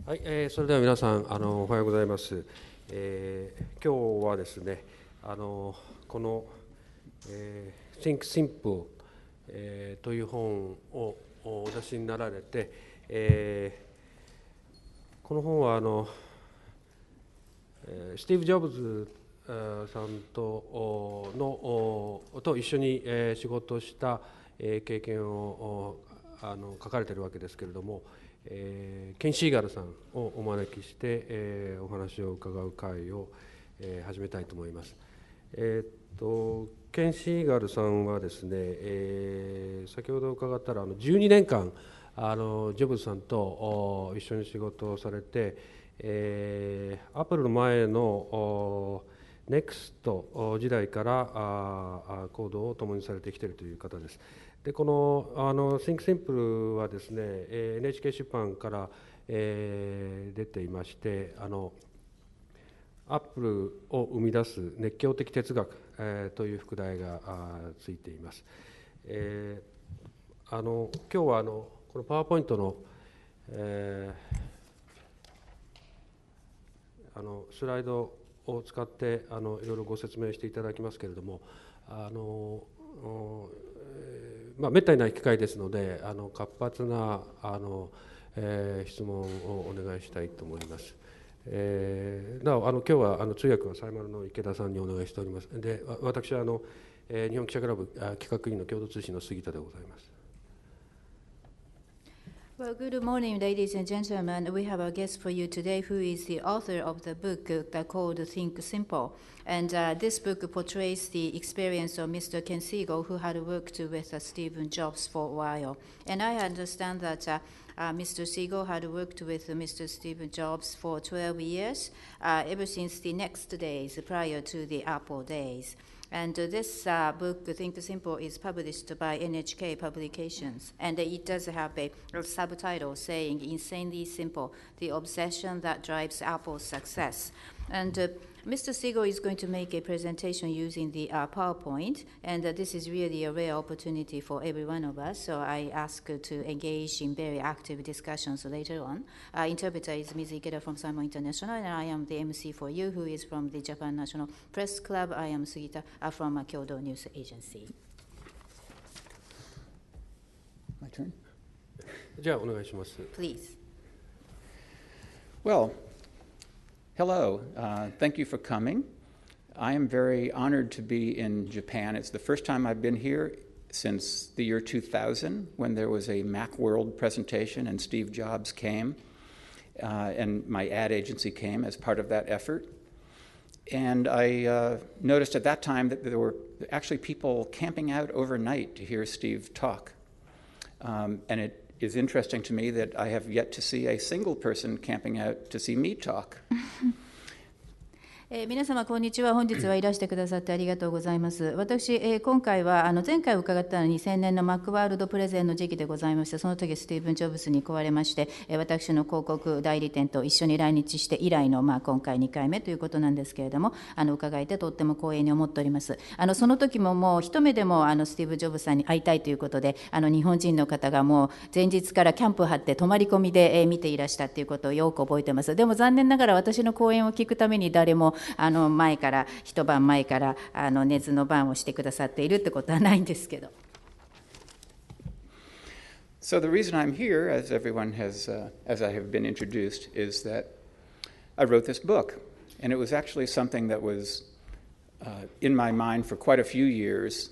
はい、それでは皆さんおはようございます。今日はですね、この、Think Simple、という本をお出しになられて、この本はスティーブ・ジョブズさんと一緒に仕事をした経験を書かれているわけですけれども、ケン・シーガルさんをお招きして、お話を伺う会を、始めたいと思います。ケン・シーガルさんはですね、先ほど伺ったら12年間ジョブズさんと一緒に仕事をされて、アップルの前のネクスト時代から行動を共にされてきているという方です。でこのThink Simple はですね、NHK 出版から、出ていまして、アップルを生み出す熱狂的哲学、という副題がついています。今日はこのパワーポイントの、スライドを使っていろいろご説明していただきますけれども、めったにない機会ですので活発な質問をお願いしたいと思います。なお今日は通訳はサイマルの池田さんにお願いしております。で私は日本記者クラブ企画委員の共同通信の杉田でございます。Well, good morning, ladies and gentlemen. We have a guest for you today who is the author of the book called Think Simple. And this book portrays the experience of Mr. Ken Segall, who had worked with Steve Jobs for a while. And I understand that Mr. Segall had worked with Mr. Steve Jobs for 12 years, ever since the next days prior to the Apple days. And this book, Think Simple, is published by NHK Publications. And it does have a subtitle saying, Insanely Simple, the Obsession That Drives Apple's Success. And Mr. Segall is going to make a presentation using the PowerPoint, and this is really a rare opportunity for every one of us, so I ask to engage in very active discussions later on. Interpreter is Ms. Ikeda from Saimon International, and I am the MC for you, who is from the Japan National Press Club. I am Sugita from Kyodo News Agency. My turn? じゃあお願いします。Please. Well, hello. Thank you for coming. I am very honored to be in Japan. It's the first time I've been here since the year 2000, when there was a Macworld presentation and Steve Jobs came, and my ad agency came as part of that effort. And I noticed at that time that there were actually people camping out overnight to hear Steve talk. And it is interesting to me that I have yet to see a single person camping out to see me talk. 皆様こんにちは。本日はいらしてくださってありがとうございます。私、今回は前回伺ったのは2000年のマックワールドプレゼンの時期でございまして、その時スティーブン・ジョブズに来られまして、私の広告代理店と一緒に来日して以来の、今回2回目ということなんですけれども、伺えてとっても光栄に思っております。その時ももう一目でもスティーブ・ジョブズさんに会いたいということで、日本人の方がもう前日からキャンプ張って泊まり込みで、見ていらしたということをよく覚えています。でも残念ながら私の講演を聞くために誰も前から一晩前から寝ずの番をしてくださっているってことはないんですけど。So the reason I'm here, as everyone has, as I have been introduced, is that I wrote this book, and it was actually something that was in my mind for quite a few years,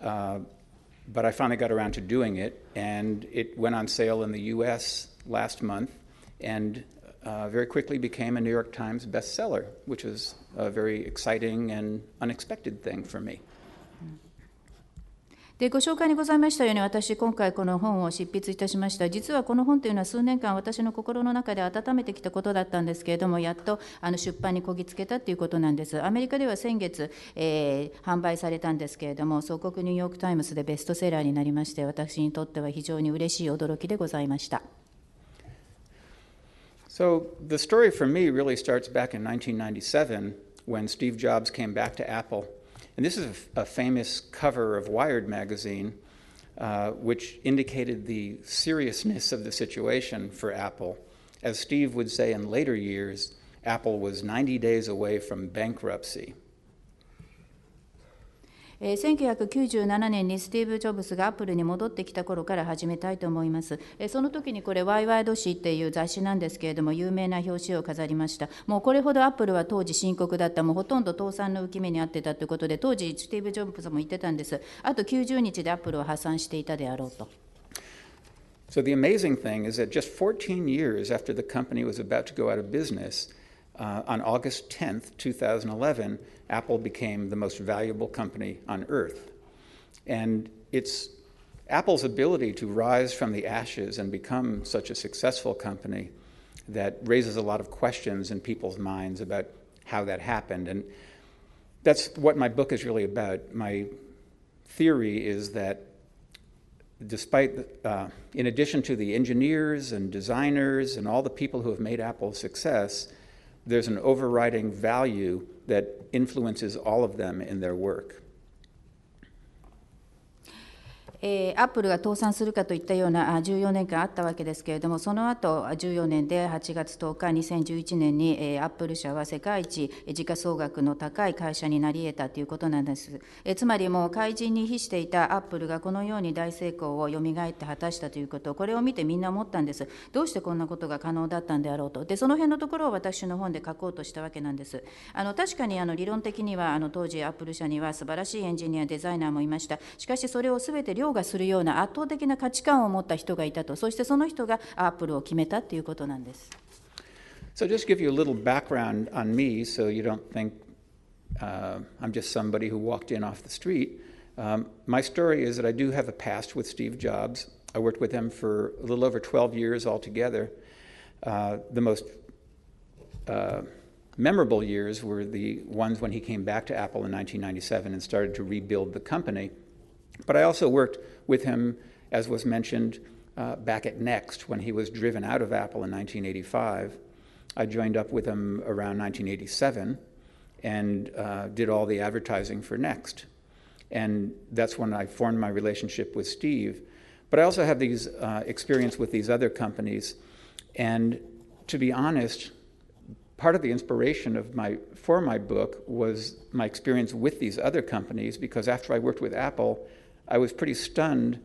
but I finally got around to doing it, and it went on sale in the U.S. last month, and very quickly became a New York Times bestseller, which was a very exciting and unexpected thing for me. でご紹介にございましたように、私今回この本を執筆いたしました。実はこの本というのは数年間私の心の中で温めてきたことだったんですけれども、やっと出版にこぎつけたということなんです。アメリカでは先月、販売されたんですけれども、総国ニューヨークタイムズでベストセラーになりまして、私にとっては非常に嬉しい驚きでございました。So the story for me really starts back in 1997 when Steve Jobs came back to Apple. And this is a famous cover of Wired magazine, which indicated the seriousness of the situation for Apple As Steve would say in later years, Apple was 90 days away from bankruptcy. 1997年にスティーブ・ジョブズがアップルに戻ってきた頃から始めたいと思います。その時にこれ、ワイワイド誌っていう雑誌なんですけれども、有名な表紙を飾りました。もうこれほどアップルは当時深刻だった、もうほとんど倒産の浮き目にあってたということで、当時、スティーブ・ジョブズも言ってたんです。あと90日でアップルは破産していたであろうと。So the amazing thing is that just 14 years after the company was about to go out of business, on August 10th, 2011, Apple became the most valuable company on earth. And it's Apple's ability to rise from the ashes and become such a successful company that raises a lot of questions in people's minds about how that happened. And that's what my book is really about. My theory is that despite, in addition to the engineers and designers and all the people who have made Apple a success, there's an overriding value that influences all of them in their work. アップルが倒産するかといったような14年間あったわけですけれども、その後14年で8月10日2011年にアップル社は世界一時価総額の高い会社になり得たということなんです。つまりもう怪人に比していたアップルがこのように大成功をよみがえって果たしたということ、これを見てみんな思ったんです。どうしてこんなことが可能だったんであろうと。でその辺のところを私の本で書こうとしたわけなんです。確かに理論的には当時アップル社には素晴らしいエンジニアデザイナーもいました。しかしそれを全て凌駕するような圧倒的な価値観を持った人がいたと、そしてその人がアップルを決めたということなんです。So just give you a little background on me so you don't think I'm just somebody who walked in off the street. My story is that I do have a past with Steve Jobs. I worked with him for a little over 12 years altogether. The most memorable years were the ones when he came back to Apple in 1997 and started to rebuild the company. But I also worked with him, as was mentioned, back at Next when he was driven out of Apple in 1985. I joined up with him around 1987 and did all the advertising for Next. And that's when I formed my relationship with Steve. But I also have these experience with these other companies. And to be honest, part of the inspiration for my book was my experience with these other companies, because after I worked with Apple, I was pretty stunned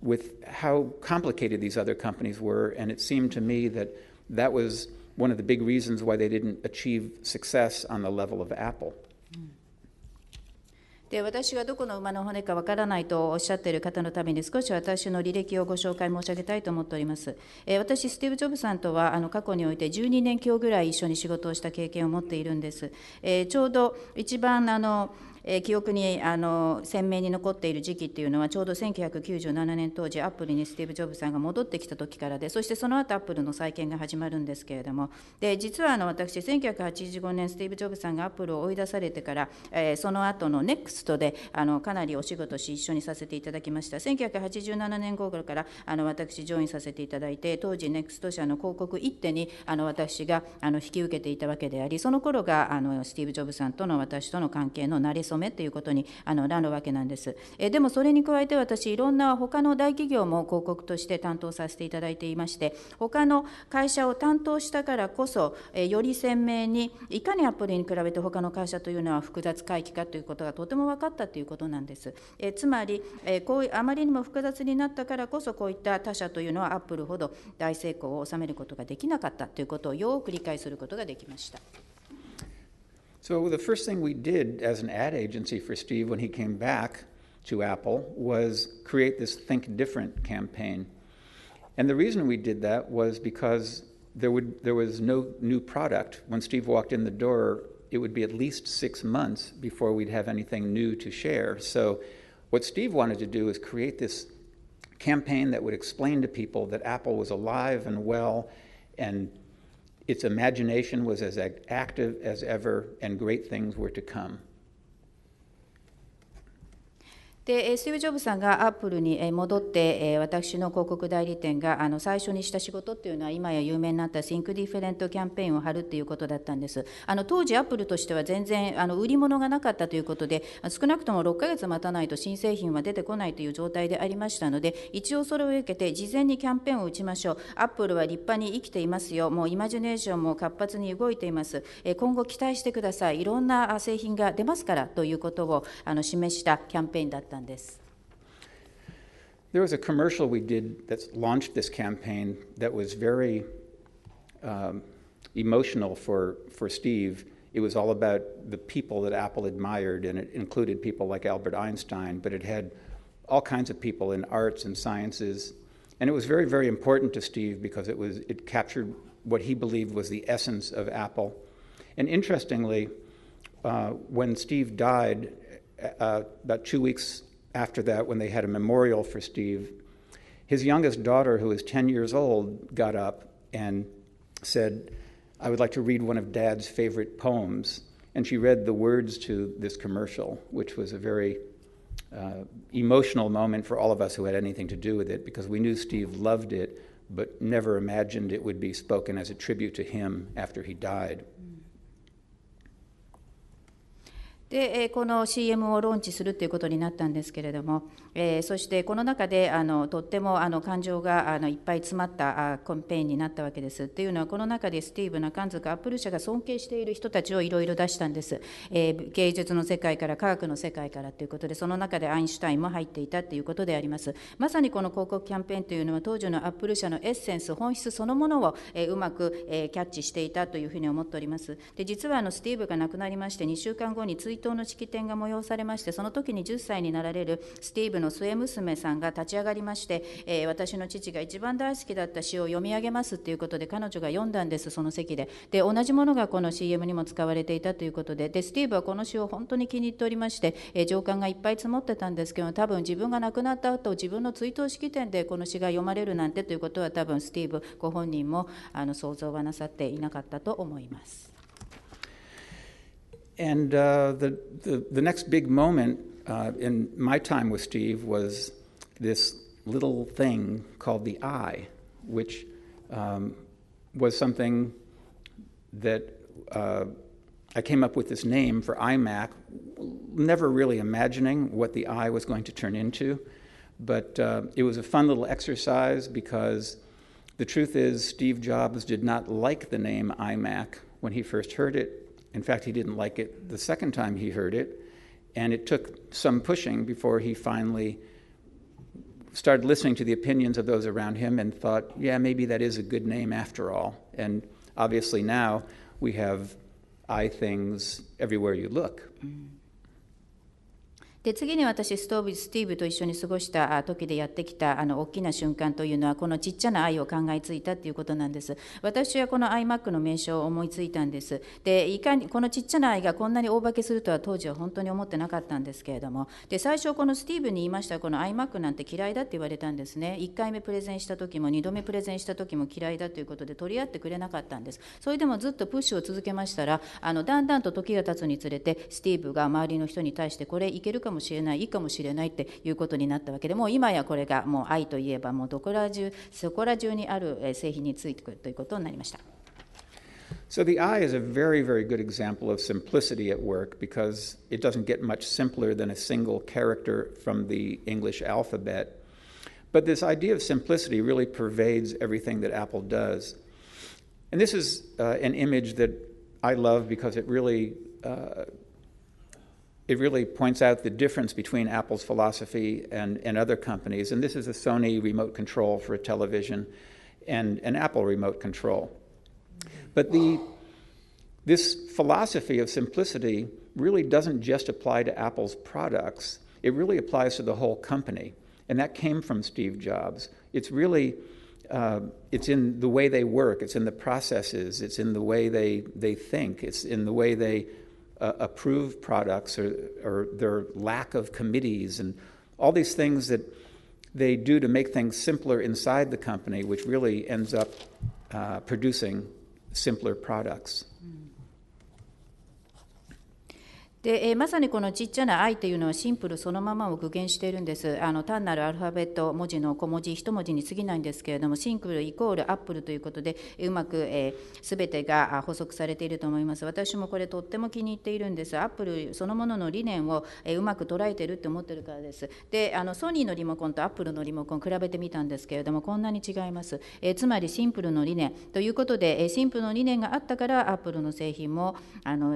with how complicated these other companies were, and it seemed to me that that was one of the big reasons why they didn't achieve success on the level of Apple. で私がどこの馬の骨かわからないとおっしゃっている方のために少し私の履歴をご紹介申し上げたいと思っております。私、スティーブ・ジョブズさんとは過去において12年強ぐらい一緒に仕事をした経験を持っているんです。ちょうど一番記憶に鮮明に残っている時期っていうのはちょうど1997年当時アップルにスティーブ・ジョブズさんが戻ってきた時からで、そしてその後アップルの再建が始まるんですけれども、で実は私1985年スティーブ・ジョブズさんがアップルを追い出されてから、その後の NEXT でかなりお仕事し一緒にさせていただきました。1987年頃から私ジョインさせていただいて、当時 NEXT 社の広告一手に私が引き受けていたわけであり、その頃がスティーブ・ジョブズさんとの私との関係の馴れ初めということになるわけなんです。でもそれに加えて私いろんな他の大企業も広告として担当させていただいていまして、他の会社を担当したからこそより鮮明にいかにアップルに比べて他の会社というのは複雑回帰かということがとても分かったということなんです。つまりこうあまりにも複雑になったからこそこういった他社というのはアップルほど大成功を収めることができなかったということをよく理解することができました。So the first thing we did as an ad agency for Steve when he came back to Apple was create this Think Different campaign. And the reason we did that was because there was no new product. When Steve walked in the door, it would be at least 6 months before we'd have anything new to share. So what Steve wanted to do is create this campaign that would explain to people that Apple was alive and well, and its imagination was as active as ever, and great things were to come. でスティーブ・ジョブズさんがアップルに戻って、私の広告代理店が最初にした仕事っていうのは、今や有名になった Think Different キャンペーンを貼るっていうことだったんです。当時、アップルとしては全然売り物がなかったということで、少なくとも6ヶ月待たないと新製品は出てこないという状態でありましたので、一応それを受けて、事前にキャンペーンを打ちましょう。アップルは立派に生きていますよ。もうイマジネーションも活発に動いています。今後期待してください。いろんな製品が出ますからということを示したキャンペーンだったんです。There was a commercial we did that launched this campaign that was very emotional for Steve. It was all about the people that Apple admired, and it included people like Albert Einstein, but it had all kinds of people in arts and sciences. And it was very, very important to Steve because it captured what he believed was the essence of Apple. And interestingly, when Steve died, about 2 weeks after that, when they had a memorial for Steve, his youngest daughter, who was 10 years old, got up and said, "I would like to read one of Dad's favorite poems." And she read the words to this commercial, which was a very emotional moment for all of us who had anything to do with it, because we knew Steve loved it, but never imagined it would be spoken as a tribute to him after he died. でこの CM をローンチするということになったんですけれども、そしてこの中でとっても感情がいっぱい詰まったキャンペーンになったわけです。っていうのは、この中でスティーブ・中塚アップル社が尊敬している人たちをいろいろ出したんです。芸術の世界から科学の世界からということで、その中でアインシュタインも入っていたということであります。まさにこの広告キャンペーンというのは、当時のアップル社のエッセンス、本質そのものをうまくキャッチしていたというふうに思っております。で実はスティーブが亡くなりまして、2週間後に追悼の式典が催されまして、その時に10歳になられるスティーブの末娘さんが立ち上がりまして、私の父が一番大好きだった詩を読み上げますということで、彼女が読んだんです、その席で。で同じものがこの CM にも使われていたということで、スティーブはこの詩を本当に気に入っておりまして、情感がいっぱい積もってたんですけど、多分自分が亡くなった後、自分の追悼式典でこの詩が読まれるなんてということは、多分スティーブご本人も想像はなさっていなかったと思います。And the next big moment in my time with Steve was this little thing called the I, which was something that I came up with this name for iMac, never really imagining what the I was going to turn into. But it was a fun little exercise, because the truth is Steve Jobs did not like the name iMac when he first heard it. In fact, he didn't like it the second time he heard it, and it took some pushing before he finally started listening to the opinions of those around him and thought, yeah, maybe that is a good name after all. And obviously now we have I things everywhere you look. で次に私スティーブと一緒に過ごした時でやってきた大きな瞬間というのは、このちっちゃな愛を考えついたということなんです。私はこの iMac の名称を思いついたんです。でいかにこのちっちゃな愛がこんなに大化けするとは当時は本当に思ってなかったんですけれども、で最初このスティーブに言いました。この iMac なんて嫌いだって言われたんですね。1回目プレゼンした時も2度目プレゼンした時も嫌いだということで取り合ってくれなかったんです。それでもずっとプッシュを続けましたら、だんだんと時が経つにつれてスティーブが周りの人に対して、これいけるかもしれない、いいかもしれないっていうことになったわけで、もう今やこれがもう愛といえばもうそこら中にある製品についてくるということになりました。So the I is a very, very good example of simplicity at work, because it doesn't get much simpler than a single character from the English alphabet. But this idea of simplicity really pervades everything that Apple does. And this is an image that I love, because it really points out the difference between Apple's philosophy and other companies. And this is a Sony remote control for a television and an Apple remote control. But this philosophy of simplicity really doesn't just apply to Apple's products. It really applies to the whole company. And that came from Steve Jobs. It's really, it's in the way they work. It's in the processes. It's in the way they think. It's in the way they approve products, or their lack of committees, and all these things that they do to make things simpler inside the company, which really ends up producing simpler products. でまさにこのちっちゃな i というのはシンプルそのままを具現しているんです。単なるアルファベット文字の小文字一文字に過ぎないんですけれども、シンプルイコールアップルということでうまくすべてが補足されていると思います。私もこれとっても気に入っているんです。アップルそのものの理念をうまく捉えているって思ってるからです。でソニーのリモコンとアップルのリモコン比べてみたんですけれども、こんなに違います。つまりシンプルの理念ということで、シンプルの理念があったからアップルの製品も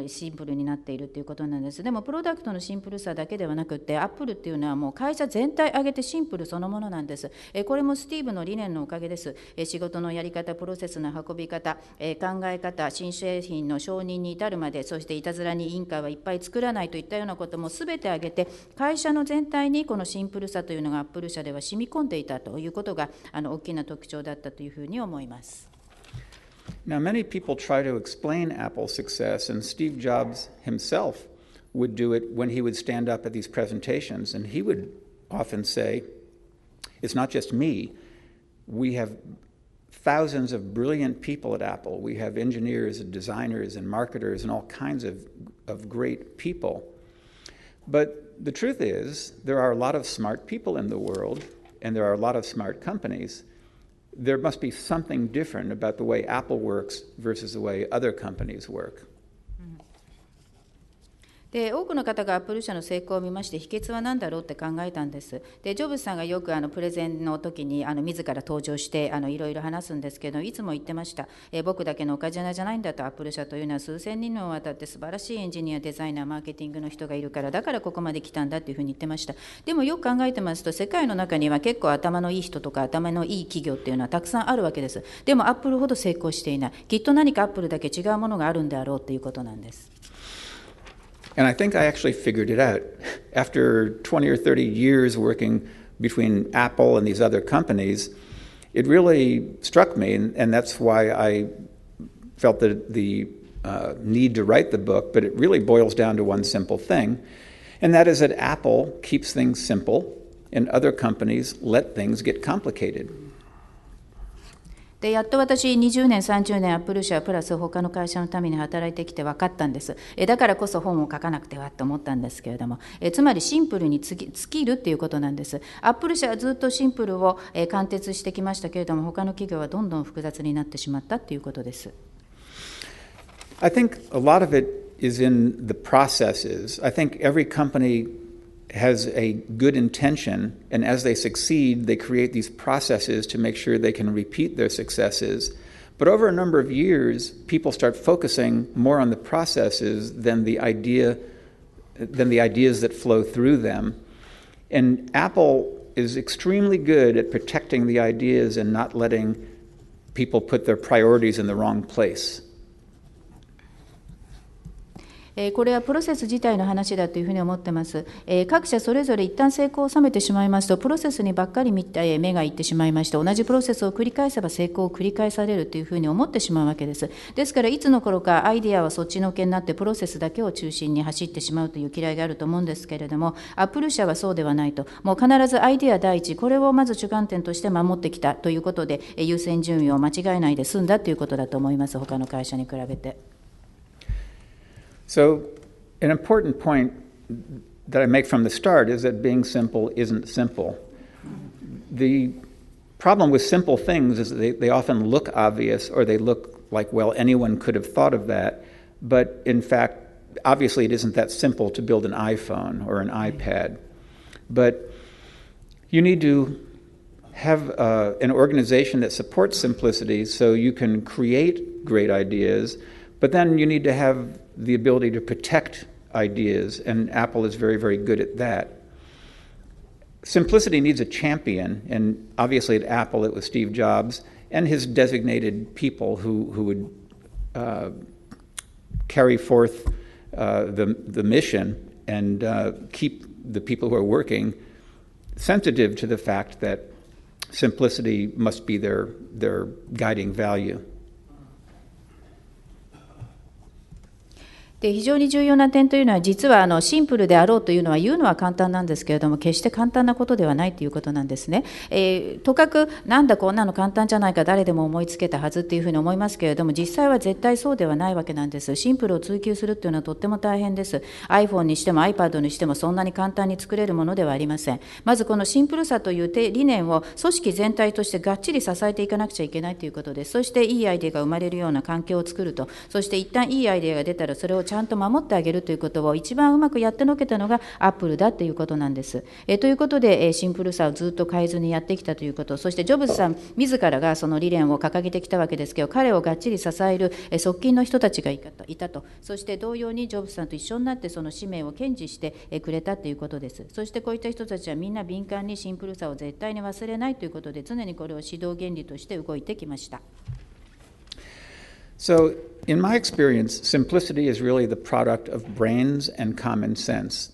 シンプルになっているということなんです。でもプロダクトのシンプルさだけではなくて、アップルっていうのはもう会社全体挙げてシンプルそのものなんです。これもスティーブの理念のおかげです。仕事のやり方、プロセスの運び方、考え方、新製品の承認に至るまで、そしていたずらに委員会はいっぱい作らないといったようなことも全て挙げて、会社の全体にこのシンプルさというのがアップル社では染み込んでいたということが大きな特徴だったというふうに思います。Now, many people try to explain Apple's success, and Steve Jobs himself would do it when he would stand up at these presentations, and he would often say, it's not just me. We have thousands of brilliant people at Apple. We have engineers and designers and marketers and all kinds of great people. But the truth is, there are a lot of smart people in the world, and there are a lot of smart companies. There must be something different about the way Apple works versus the way other companies work. で多くの方がアップル社の成功を見まして、秘訣は何だろうって考えたんです。でジョブズさんがよくプレゼンの時に自ら登場していろいろ話すんですけど、いつも言ってました。僕だけのおかげじゃないんだと。アップル社というのは数千人にわたって素晴らしいエンジニア、デザイナー、マーケティングの人がいるから、だからここまで来たんだというふうに言ってました。でもよく考えてますと、世界の中には結構頭のいい人とか頭のいい企業っていうのはたくさんあるわけです。でもアップルほど成功していない。きっと何かアップルだけ違うものがあるんであろうということなんです。And I think I actually figured it out. After 20 or 30 years working between Apple and these other companies, it really struck me, and that's why I felt the need to write the book, but it really boils down to one simple thing, and that is that Apple keeps things simple, and other companies let things get complicated. でやっと私20年30年アップル社プラス他の会社のために働いてきて分かったんです。だからこそ本を書かなくてはと思ったんですけれども、つまりシンプルに尽きるっていうことなんです。アップル社はずっとシンプルを貫徹してきましたけれども、他の企業はどんどん複雑になってしまったっていうことです。I think a lot of it is in the processes. I think every company has a good intention, and as they succeed, they create these processes to make sure they can repeat their successes. But over a number of years, people start focusing more on the processes than the ideas that flow through them. And Apple is extremely good at protecting the ideas and not letting people put their priorities in the wrong place. これはプロセス自体の話だというふうに思ってます。各社それぞれ一旦成功を収めてしまいますと、プロセスにばっかり目がいってしまいまして、同じプロセスを繰り返せば成功を繰り返されるというふうに思ってしまうわけです。ですからいつの頃かアイデアはそっちのけになってプロセスだけを中心に走ってしまうという嫌いがあると思うんですけれども、アップル社はそうではないと。もう必ずアイデア第一、これをまず主眼点として守ってきたということで、優先順位を間違えないで済んだということだと思います。他の会社に比べて。So, an important point that I make from the start is that being simple isn't simple. The problem with simple things is that they often look obvious, or they look like, well, anyone could have thought of that. But in fact, obviously it isn't that simple to build an iPhone or an iPad. But you need to have an organization that supports simplicity so you can create great ideas, but then you need to have the ability to protect ideas, and Apple is very, very good at that. Simplicity needs a champion, and obviously at Apple it was Steve Jobs and his designated people who would carry forth the mission and keep the people who are working sensitive to the fact that simplicity must be their guiding value. で非常に重要な点というのは、実はシンプルであろうというのは言うのは簡単なんですけれども、決して簡単なことではないということなんですね。とかくなんだこんなの簡単じゃないか、誰でも思いつけたはずっていうふうに思いますけれども、実際は絶対そうではないわけなんです。シンプルを追求するっていうのはとっても大変です。 iPhone にしても iPad にしてもそんなに簡単に作れるものではありません。まずこのシンプルさという理念を組織全体としてがっちり支えていかなくちゃいけないということです。そしていいアイデアが生まれるような環境を作ると、そして一旦いいアイデアが出たらそれをちゃんと守ってあげるということを一番うまくやってのけたのがアップルだということなんです。ということで、シンプルさをずっと変えずにやってきたということ、そしてジョブズさん自らがその理念を掲げてきたわけですけど、彼をがっちり支える側近の人たちがいたと、そして同様にジョブズさんと一緒になってその使命を堅持してくれたということです。そしてこういった人たちはみんな敏感にシンプルさを絶対に忘れないということで、常にこれを指導原理として動いてきました。So, in my experience, simplicity is really the product of brains and common sense.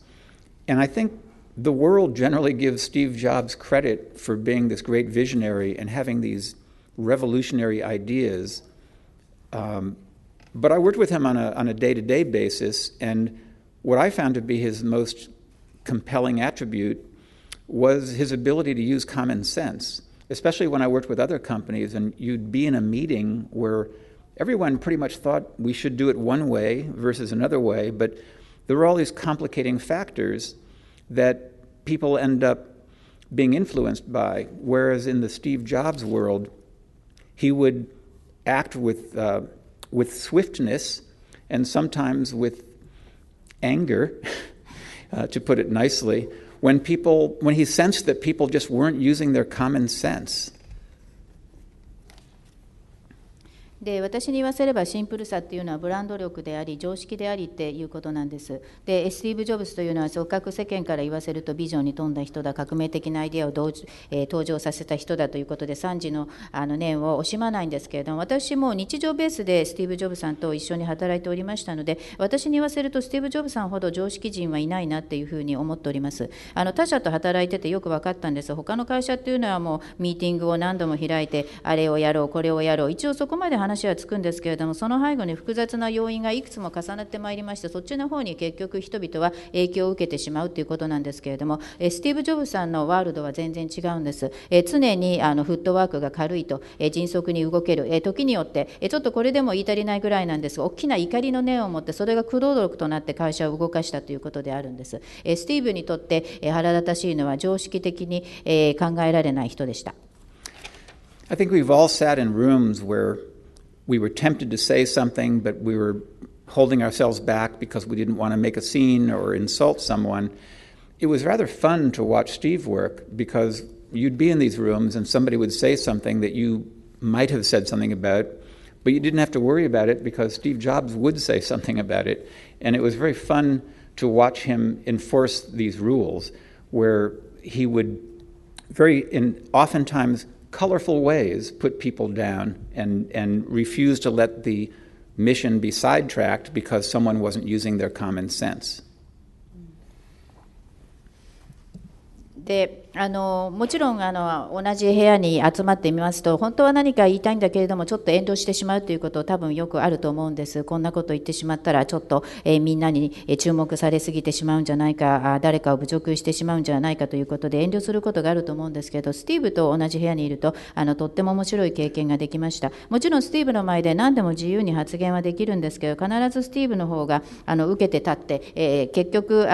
And I think the world generally gives Steve Jobs credit for being this great visionary and having these revolutionary ideas. But I worked with him on a day-to-day basis, and what I found to be his most compelling attribute was his ability to use common sense, especially when I worked with other companies, and you'd be in a meeting where everyone pretty much thought we should do it one way versus another way, but there were all these complicating factors that people end up being influenced by, whereas in the Steve Jobs world, he would act with swiftness and sometimes with anger, to put it nicely, when he sensed that people just weren't using their common sense. で私に言わせればシンプルさっていうのはブランド力であり常識でありっていうことなんです。でスティーブ・ジョブズというのは組閣世間から言わせるとビジョンに富んだ人だ、革命的なアイデアを登場させた人だということで賛辞の念を惜しまないんですけれども、私も日常ベースでスティーブ・ジョブズさんと一緒に働いておりましたので、私に言わせるとスティーブ・ジョブズさんほど常識人はいないなっていうふうに思っております。他社と働いててよく分かったんです。他の会社っていうのはもうミーティングを何度も開いてあれをやろうこれをやろう、一応そこまで話はつくんですけれども、その背後に複雑な要因がいくつも重なってまいりまして、そっちの方に結局人々は影響を受けてしまうということなんですけれども、スティーブ・ジョブズさんのワールドは全然違うんです。常にフットワークが軽いと、迅速に動ける、時によってちょっとこれでも言い足りないぐらいなんですが、大きな怒りの念を持ってそれが駆動力となって会社を動かしたということであるんです。スティーブにとって腹立たしいのは常識的に考えられない人でした。I think we've all sat in rooms where we were tempted to say something, but we were holding ourselves back because we didn't want to make a scene or insult someone. It was rather fun to watch Steve work because you'd be in these rooms and somebody would say something that you might have said something about, but you didn't have to worry about it because Steve Jobs would say something about it. And it was very fun to watch him enforce these rules where he would oftentimes colorful ways put people down and refuse to let the mission be sidetracked because someone wasn't using their common sense. でもちろん同じ部屋に集まってみますと、本当は何か言いたいんだけれどもちょっと遠慮してしまうということ多分よくあると思うんです。こんなこと言ってしまったらちょっと、みんなに注目されすぎてしまうんじゃないか、誰かを侮辱してしまうんじゃないかということで遠慮することがあると思うんですけど、スティーブと同じ部屋にいるととっても面白い経験ができました。もちろんスティーブの前で何でも自由に発言はできるんですけど、必ずスティーブの方が受けて立って、結局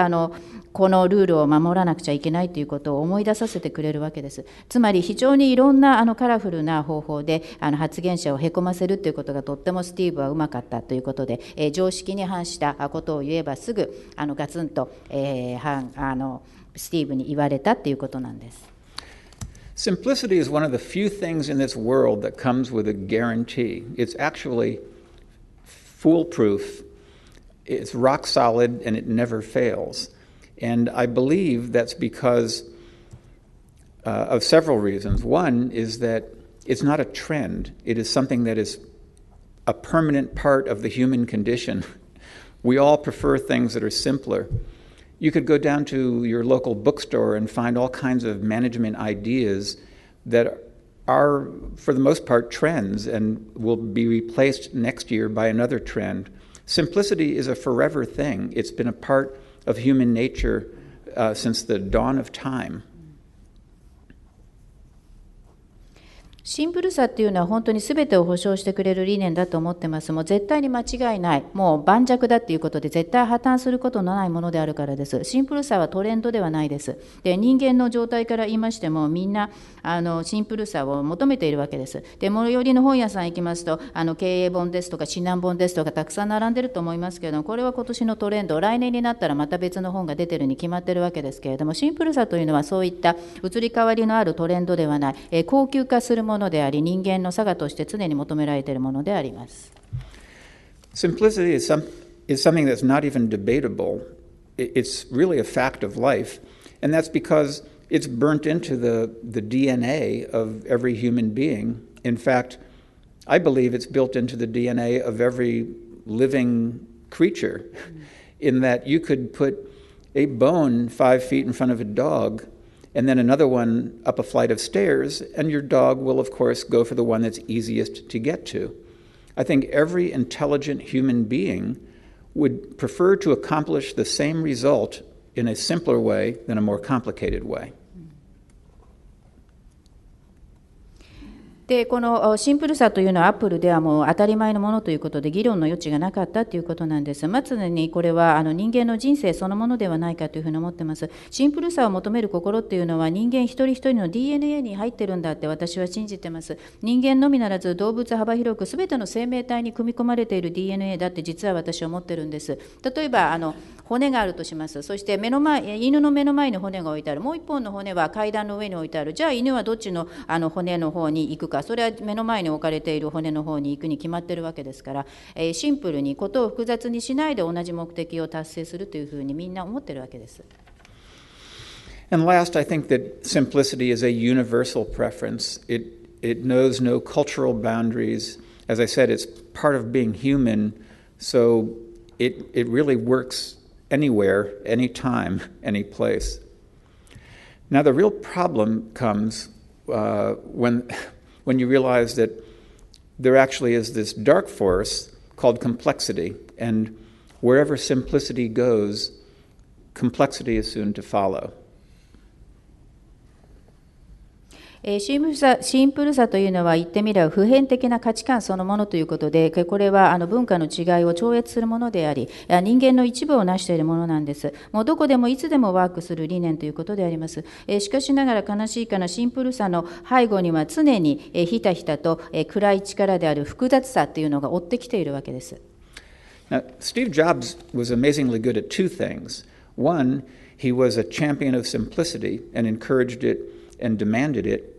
このルールを守らなくちゃいけないということを思い出させてくれるわけです。つまり非常にいろんなカラフルな方法で発言者をへこませるということがとってもスティーブはうまかったということで、常識に反したことを言えばすぐガツンと、スティーブに言われたということなんです。Simplicity is one of the few things in this world that comes with a guarantee. It's actually foolproof. It's rock solid and it never fails.And I believe that's because of several reasons. One is that it's not a trend. It is something that is a permanent part of the human condition. We all prefer things that are simpler. You could go down to your local bookstore and find all kinds of management ideas that are, for the most part, trends and will be replaced next year by another trend. Simplicity is a forever thing. It's been a part of human nature since the dawn of time. シンプルさっていうのは本当に全てを保証してくれる理念だと思ってます。もう絶対に間違いない。もう盤石だっていうことで絶対破綻することのないものであるからです。シンプルさはトレンドではないです。で、人間の状態から言いましてもみんなシンプルさを求めているわけです。で、最寄りの本屋さん行きますと経営本ですとか指南本ですとかたくさん並んでると思いますけれども、これは今年のトレンド、来年になったらまた別の本が出てるに決まってるわけですけれども、シンプルさというのはそういった移り変わりのあるトレンドではない、高級化するものであり、人間の差がとして常に求められているものであります。Simplicity is something that's not even debatable. It's really a fact of life, and that's because it's burnt into the DNA of every human being. In fact, I believe it's built into the DNA of every living creature, in that you could put a bone 5 feet in front of a dog, and then another one up a flight of stairs, and your dog will, of course, go for the one that's easiest to get to. I think every intelligent human being would prefer to accomplish the same result in a simpler way than a more complicated way. で、このシンプルさというのはアップルではもう当たり前のものということで議論の余地がなかったということなんです。常にこれは人間の人生そのものではないかというふうに思っています。シンプルさを求める心っていうのは人間一人一人の DNA に入ってるんだって私は信じています。人間のみならず動物幅広く全ての生命体に組み込まれている DNA だって実は私は思ってるんです。例えば骨があるとします。そして犬の目の前に骨が置いてある。もう一本の骨は階段の上に置いてある。じゃあ犬はどっちの骨の方に行くか。それは目の前に置かれている骨の方に行くに決まっているわけですから、シンプルにことを複雑にしないで同じ目的を達成するというふうにみんな思っているわけです。And last, I think that simplicity is a universal preference. It knows no cultural boundaries. As I said, it's part of being human, so it really works anywhere, anytime, any place. Now, the real problem comes when you realize that there actually is this dark force called complexity, and wherever simplicity goes, complexity is soon to follow. シンプルさというのは言ってみれば普遍的な価値観そのものということで、これは文化の違いを超越するものであり、人間の一部を成しているものなんです。もうどこでもいつでもワークする理念ということであります。しかしながら悲しいかな、シンプルさの背後には常にひたひたと暗い力である複雑さというのが追ってきているわけです。Now, Steve Jobs was amazingly good at two things. One, he was a champion of simplicity and encouraged it and demanded it.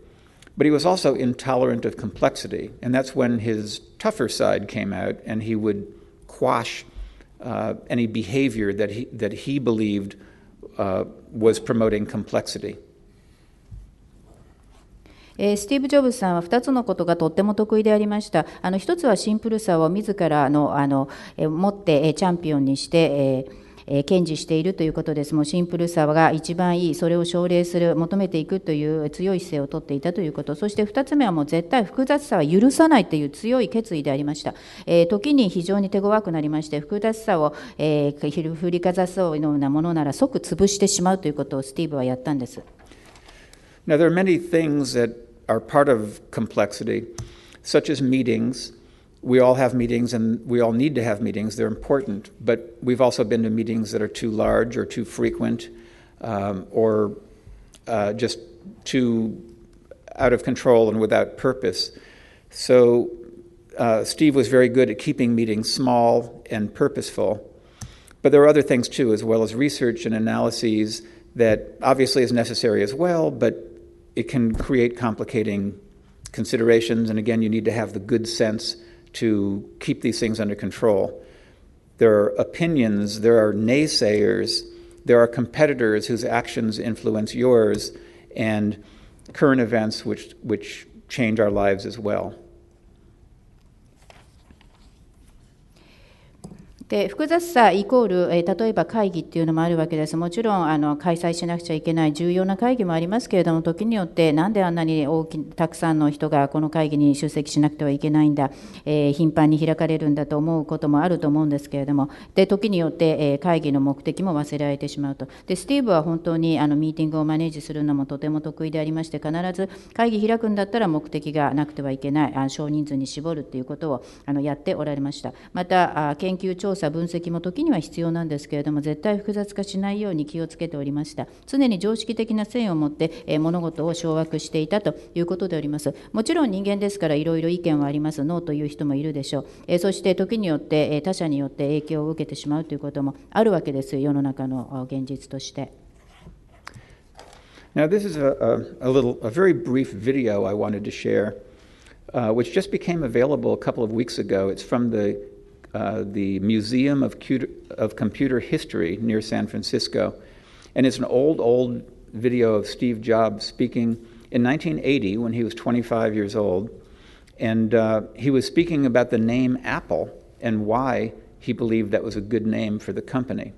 But he was also intolerant of complexity, and that's when his tougher side came out, and he would quash any behavior that he believed was promoting complexity. スティーブ・ジョブズさんは2つのことがとっても得意でありました。一つはシンプルさを自ら持ってチャンピオンにして堅持しているということです。もうシンプルさが一番いい、それを奨励する、求めていくという強い姿勢をとっていたということ。そして2つ目はもう絶対複雑さは許さないという強い決意でありました。時に非常に手強くなりまして、複雑さを、振りかざすようなものなら即潰してしまうということをスティーブはやったんです。Now, there are many things that are part of complexity, such as meetings. We all have meetings, and we all need to have meetings. They're important, but we've also been to meetings that are too large or too frequent, or just too out of control and without purpose. So Steve was very good at keeping meetings small and purposeful. But there are other things too, as well as research and analyses that obviously is necessary as well, but it can create complicating considerations. And again, you need to have the good sense to keep these things under control. There are opinions, there are naysayers, there are competitors whose actions influence yours, and current events which change our lives as well. で複雑さイコール、例えば会議っていうのもあるわけです。もちろん開催しなくちゃいけない重要な会議もありますけれども、時によってなんであんなにたくさんの人がこの会議に出席しなくてはいけないんだ、頻繁に開かれるんだと思うこともあると思うんですけれども、で時によって、会議の目的も忘れられてしまうと。でスティーブは本当にミーティングをマネージするのもとても得意でありまして、必ず会議開くんだったら目的がなくてはいけない、少人数に絞るということをやっておられました。また研究調査分析も時には必要なんですけれども、絶対複雑化しないように気をつけておりました。常に常識的な線を持って、物事を掌握していたということであります。もちろん人間ですからいろいろ意見はあります。ノーという人もいるでしょう。そして時によって他者によって影響を受けてしまうということもあるわけです。世の中の現実として。Now, this is a very brief video I wanted to share, which just became available a couple of weeks ago. It's from the Museum of Computer History near San Francisco. And it's an old video of Steve Jobs speaking in 1980 when he was 25 years old. And he was speaking about the name Apple and why he believed that was a good name for the company.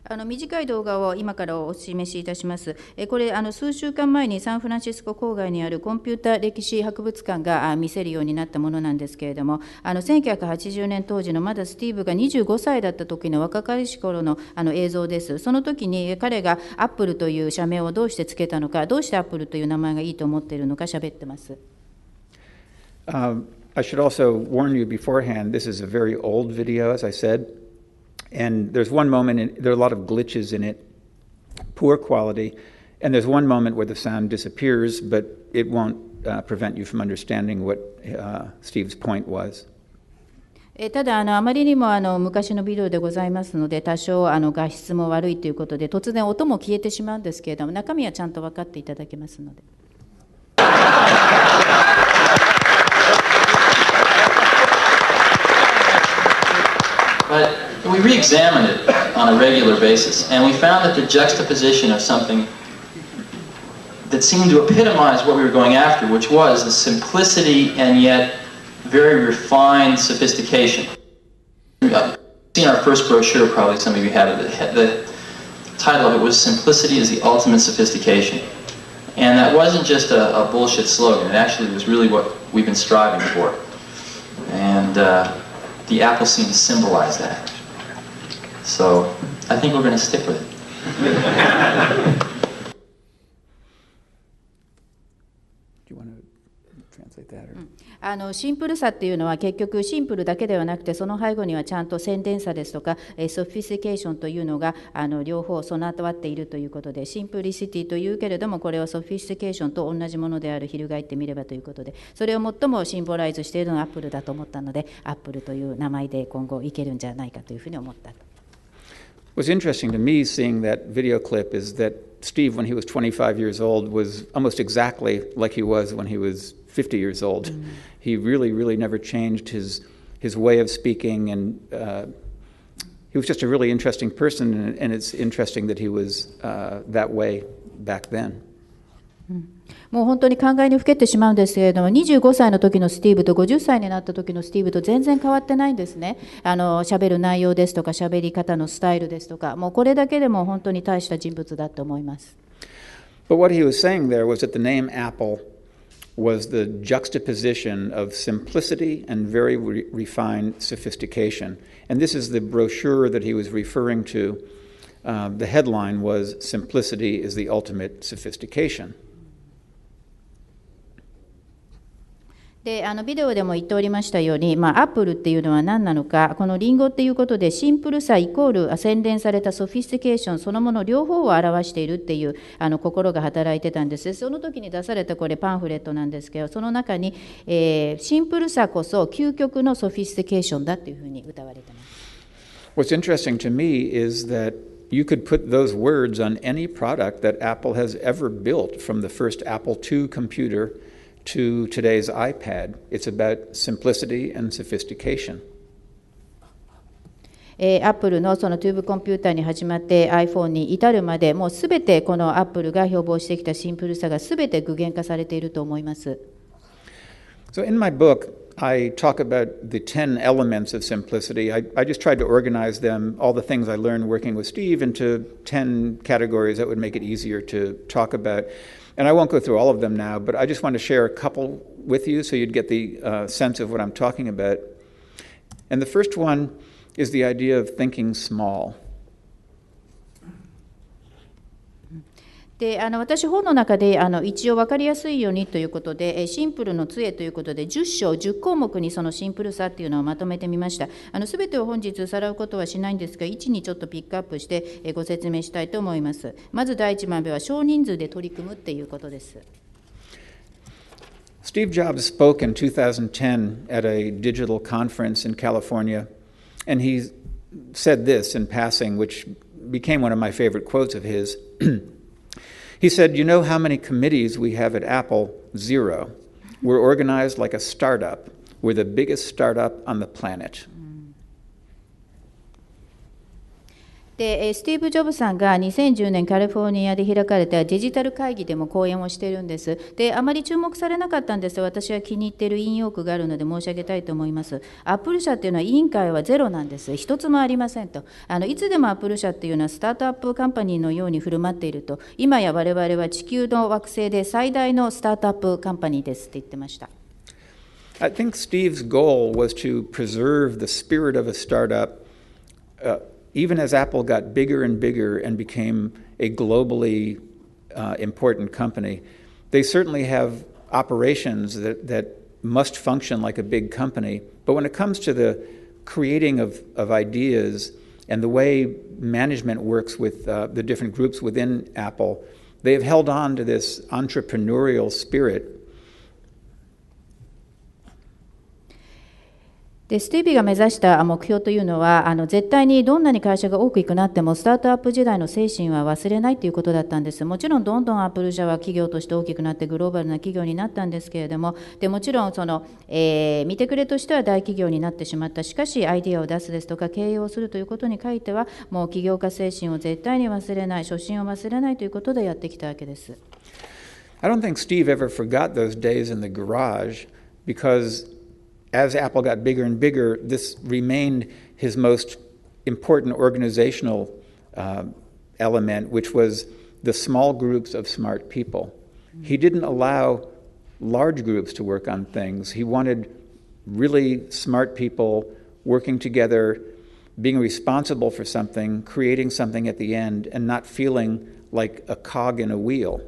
短い動画を今からお示しいたします。これ数週間前にサンフランシスコ郊外にあるコンピュータ歴史博物館が見せるようになったものなんですけれども、1980年当時のまだスティーブが25歳だった時の若かりし頃の映像です。その時に彼がアップルという社名をどうしてつけたのか、どうしてアップルという名前がいいと思っているのか喋ってます。I should also warn you beforehand, this is a very old video, as I said.And there's one moment, there are a lot of glitches in it, poor quality, and there's one moment where the sound disappears, but it won't prevent you from understanding what Steve's point was. ただあまりにも昔のビデオでございますので、多少画質も悪いということで、突然音も消えてしまうんですけれども、中身はちゃんと分かっていただけますので。We re-examined it on a regular basis, and we found that the juxtaposition of something that seemed to epitomize what we were going after, which was the simplicity and yet very refined sophistication. Seen our first brochure, probably some of you have it. The title of it was "Simplicity is the Ultimate Sophistication," and that wasn't just a bullshit slogan. It actually was really what we've been striving for, and the apple seemed to symbolize that. So I think we're going to stick with it. シンプルさっていうのは結局シンプルだけではなくて、その背後にはちゃんと洗練さですとかソフィスティケーションというのが両方備わっているということで、シンプリシティというけれども、これはソフィスティケーションと同じものである、翻ってみればということで、それを最もシンボライズしているのがアップルだと思ったので、アップルという名前で今後いけるんじゃないかというふうに思った。What's interesting to me seeing that video clip is that Steve, when he was 25 years old, was almost exactly like he was when he was 50 years old. He really never changed his way of speaking, and he was just a really interesting person, and it's interesting that he was that way back then. もう本当に考えにふけてしまうんですけれども、25歳の時のスティーブと50歳になった時のスティーブと全然変わってないんですね。喋る内容ですとか、喋り方のスタイルですとか、もうこれだけでも本当に大した人物だと思います。But what he was saying there was that the name Apple was the juxtaposition of simplicity and very refined sophistication. And this is the brochure that he was referring to. The headline was "Simplicity is the Ultimate Sophistication." でビデオでも言っておりましたように、アップルっていうのは何なのか、このリンゴっていうことでシンプルさイコール洗練されたソフィスティケーションそのもの両方を表しているっていう心が働いてたんです。その時に出されたこれパンフレットなんですけど、その中に、シンプルさこそ究極のソフィスティケーションだっていうふうに歌われてます。What's interesting to me is that you could put those words on any product that Apple has ever built, from the first Apple II computer to today's iPad. It's about simplicity and sophistication. アップルのそのトゥーブコンピューターに始まって iPhone に至るまで、もうすべてこのアップルが標榜してきたシンプルさがすべて具現化されていると思います。So in my book, I talk about the 10 elements of simplicity. I just tried to organize them, all the things I learned working with Steve, into 10 categories that would make it easier to talk about. And I won't go through all of them now, but I just want to share a couple with you so you'd get the sense of what I'm talking about. And the first one is the idea of thinking small. で私、本の中で一応分かりやすいようにということで、シンプルの杖ということで、10章、10項目にそのシンプルさというのをまとめてみました。すべてを本日さらうことはしないんですが、1にちょっとピックアップしてご説明したいと思います。まず第1番目は、少人数で取り組むということです。Steve Jobs spoke in 2010 at a digital conference in California, and he said this in passing, which became one of my favorite quotes of his. He said, "You know how many committees we have at Apple? 0. We're organized like a startup. We're the biggest startup on the planet." でスティーブ・ジョブさんが2010年カリフォルニアで開かれたデジタル会議でも講演をしているんです。であまり注目されなかったんですが、私は気に入っている引用句があるので申し上げたいと思います。アップル社っていうのは委員会はゼロなんです。一つもありませんと。いつでもアップル社っていうのはスタートアップカンパニーのように振る舞っていると。今や我々は地球の惑星で最大のスタートアップカンパニーですって言ってました。I think Steve's goal was to preserve the spirit of a startup, even as Apple got bigger and bigger and became a globally important company. They certainly have operations that must function like a big company. But when it comes to the creating of ideas and the way management works with the different groups within Apple, they have held on to this entrepreneurial spirit.でスティービーが目指した目標というのは絶対にどんなに会社が大きくなってもスタートアップ時代の精神は忘れないということだったんです。もちろんどんどんアップル社は企業として大きくなってグローバルな企業になったんですけれども、でもちろん見てくれとしては大企業になってしまった。しかしアイディアを出すですとか経営をするということに書いてはもう起業家精神を絶対に忘れない、初心を忘れないということでやってきたわけです。I don't think Steve ever forgot those days in the garage because,As Apple got bigger and bigger, this remained his most important organizational element, which was the small groups of smart people. He didn't allow large groups to work on things. He wanted really smart people working together, being responsible for something, creating something at the end, and not feeling like a cog in a wheel.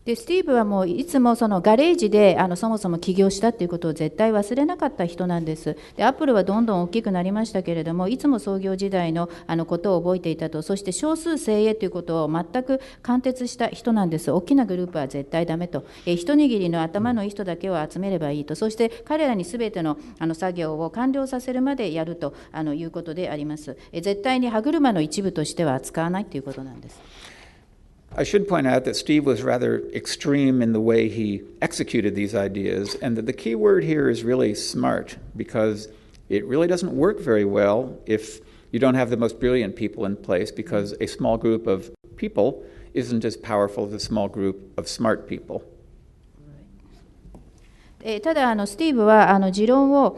でスティーブはもういつもそのガレージでそもそも起業したということを絶対忘れなかった人なんです。でアップルはどんどん大きくなりましたけれども、いつも創業時代のことを覚えていたと。そして少数精鋭ということを全く貫徹した人なんです。大きなグループは絶対ダメと。一握りの頭のいい人だけを集めればいいと。そして彼らに全ての作業を完了させるまでやるということであります。絶対に歯車の一部としては扱わないということなんです。I should point out that Steve was rather extreme in the way he executed these ideas, and that the key word here is really smart, because it really doesn't work very well if you don't have the most brilliant people in place, because a small group of people isn't as powerful as a small group of smart people.ただスティーブは持論を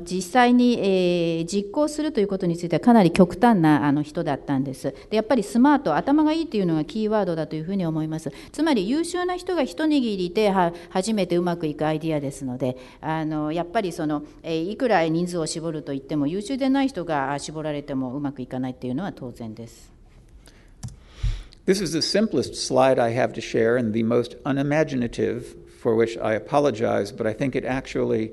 実際に実行するということについてはかなり極端な人だったんです。でやっぱりスマート、頭がいいというのがキーワードだというふうに思います。つまり優秀な人が一握りで初めてうまくいくアイディアですので、やっぱりいくら人数を絞るといっても優秀でない人が絞られてもうまくいかないというのは当然です。This is the simplest slide I have to share and the most unimaginative,for which I apologize, but I think it actually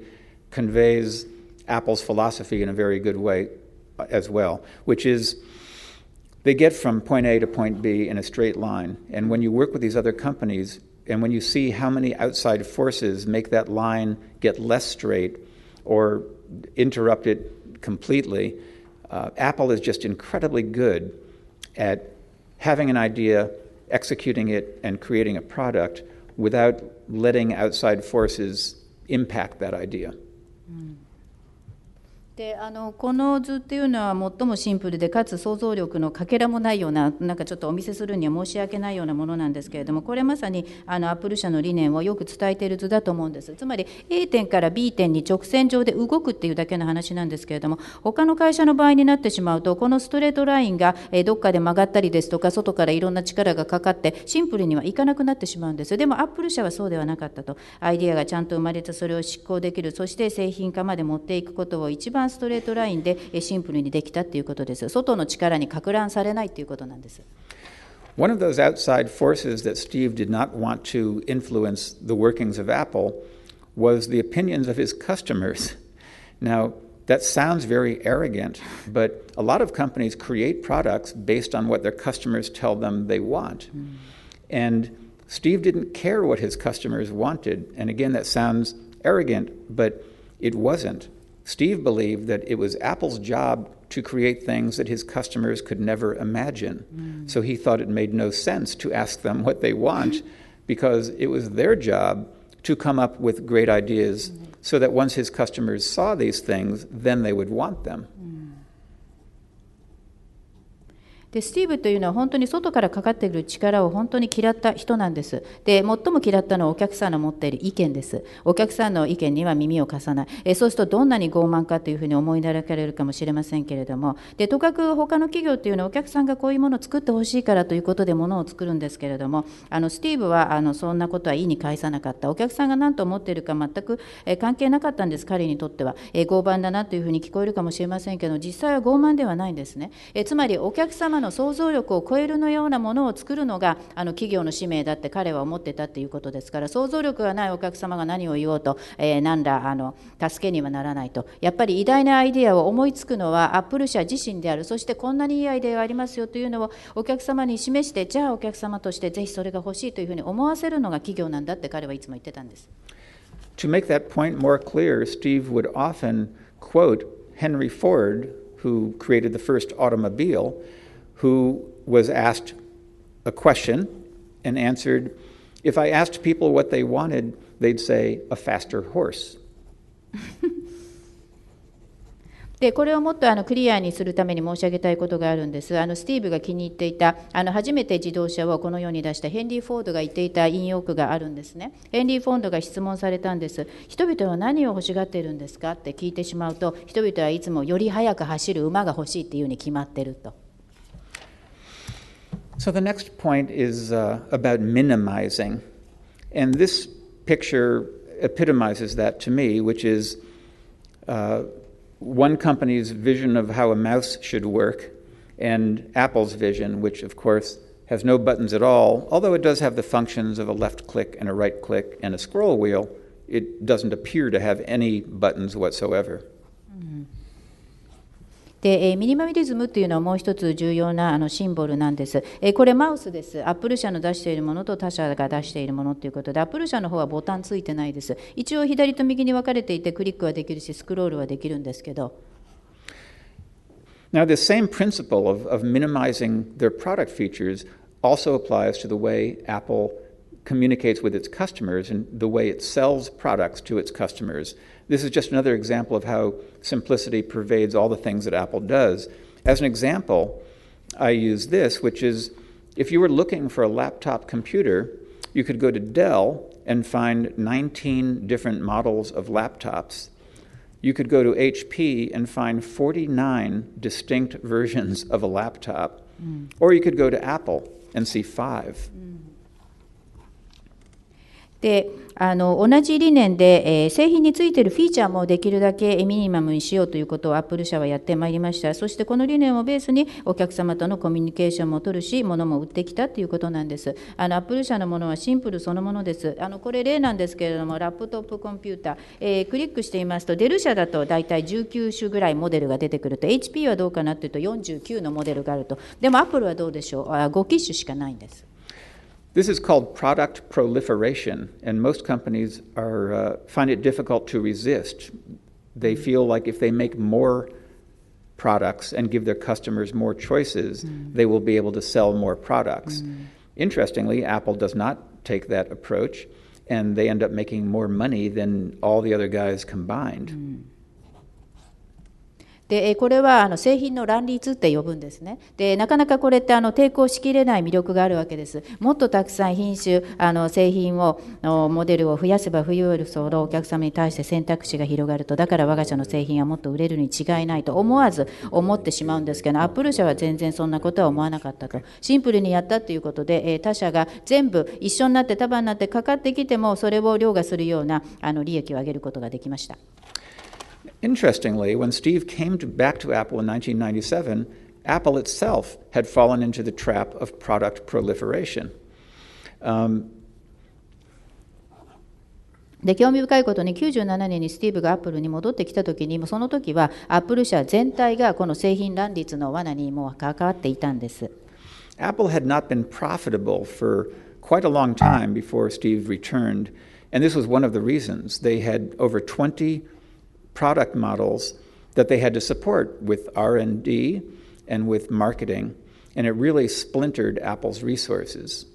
conveys Apple's philosophy in a very good way as well, which is they get from point A to point B in a straight line. And when you work with these other companies, and when you see how many outside forces make that line get less straight or interrupt it completely, Apple is just incredibly good at having an idea, executing it, and creating a product.without letting outside forces impact that idea. でこの図っていうのは最もシンプルでかつ想像力のかけらもないような、なんかちょっとお見せするには申し訳ないようなものなんですけれども、これまさにアップル社の理念をよく伝えている図だと思うんです。つまり A 点から B 点に直線上で動くっていうだけの話なんですけれども、他の会社の場合になってしまうと、このストレートラインがどっかで曲がったりですとか、外からいろんな力がかかってシンプルにはいかなくなってしまうんです。でもアップル社はそうではなかったと。アイデアがちゃんと生まれてそれを執行できる、そして製品化まで持っていくことを一番ストレートラインでシンプルにできたということです。外の力に撹乱されないということなんです。One of those outside forces that Steve did not want to influence the workings of Apple was the opinions of his customers. Now, that sounds very arrogant, but a lot of companies create products based on what their customers tell them they want. And Steve didn't care what his customers wanted. And again, that sounds arrogant, but it wasn't. Steve believed that it was Apple's job to create things that his customers could never imagine. So he thought it made no sense to ask them what they want because it was their job to come up with great ideas so that once his customers saw these things, then they would want them. でスティーブというのは本当に外からかかってくる力を本当に嫌った人なんです。で最も嫌ったのはお客さんの持っている意見です。お客さんの意見には耳を貸さない。そうするとどんなに傲慢かというふうに思い描かれるかもしれませんけれども、でとかく他の企業というのはお客さんがこういうものを作ってほしいからということでものを作るんですけれども、スティーブはそんなことは意に介さなかった。お客さんが何と思っているか全く関係なかったんです。彼にとっては傲慢だなというふうに聞こえるかもしれませんけど、実際は傲慢ではないんですね。つまりお客様の想像力を超えるのようなものを作るのが企業の使命だって彼は思ってたということですから、想像力がないお客様が何を言おうと、何ら助けにはならないと。やっぱり偉大なアイデアを思いつくのはアップル社自身である。そしてこんなにいいアイデアがありますよというのをお客様に示して、じゃあお客様としてぜひそれが欲しいというふうに思わせるのが企業なんだって彼はいつも言ってたんです。To make that point more clear, Steve would often quote Henry Ford, who created the first automobile, who was asked a question and answered, if I asked people what they wanted, they'd say a faster horse. でこれをもっとクリアにするために申し上げたいことがあるんです。スティーブが気に入っていた初めて自動車をこの世に出したヘンリー・フォードが言っていた引用句があるんですね。ヘンリー・フォードが質問されたんです。人々は何を欲しがっているんですかって聞いてしまうと、人々はいつもより速く走る馬が欲しいっていうに決まってると。So the next point is about minimizing. And this picture epitomizes that to me, which is one company's vision of how a mouse should work and Apple's vision, which of course has no buttons at all, although it does have the functions of a left click and a right click and a scroll wheel. It doesn't appear to have any buttons whatsoever. でミニマリズムというのはもう一つ重要なシンボルなんです。これマウスです。アップル社の出しているものと他社が出しているものということで、アップル社の方はボタンついてないです。一応左と右に分かれていてクリックはできるしスクロールはできるんですけど。Now, the same principle of minimizing their product features also applies to the way Apple communicates with its customers and the way it sells products to its customers. This is just another example of how simplicity pervades all the things that Apple does. As an example, I use this, which is if you were looking for a laptop computer, you could go to Dell and find 19 different models of laptops. You could go to HP and find 49 distinct versions of a laptop. Or you could go to Apple and see 5. で同じ理念で、製品についているフィーチャーもできるだけミニマムにしようということをアップル社はやってまいりました。そしてこの理念をベースにお客様とのコミュニケーションも取るし、物も売ってきたということなんです。アップル社のものはシンプルそのものです。これ例なんですけれども、ラップトップコンピューター、クリックしていますと、デル社だと大体19種ぐらいモデルが出てくると、HP はどうかなというと49のモデルがあると。でもアップルはどうでしょう、5機種しかないんです。This is called product proliferation, and most companies find it difficult to resist. They feel like if they make more products and give their customers more choices, they will be able to sell more products. Interestingly, Apple does not take that approach, and they end up making more money than all the other guys combined. でこれは製品の乱立って呼ぶんですね。でなかなかこれって抵抗しきれない魅力があるわけです。もっとたくさん品種製品をモデルを増やせば増やるほどお客様に対して選択肢が広がると、だから我が社の製品はもっと売れるに違いないと思わず思ってしまうんですけど、アップル社は全然そんなことは思わなかったと。シンプルにやったということで他社が全部一緒になって束になってかかってきてもそれを凌駕するような利益を上げることができました。Interestingly, when Steve came back to Apple in 1997, Apple itself had fallen into the trap of product proliferation. で興味深いことに97年にスティーブがアップルに戻ってきたときに、その時はアップル社全体がこの製品乱立の罠にもう関わっていたんです。Apple had not been profitable for quite a long time before Steve returned, and this was one of the reasons. They had over 20 product models that they had to support with R&D and with marketing, and it really splintered Apple's resources.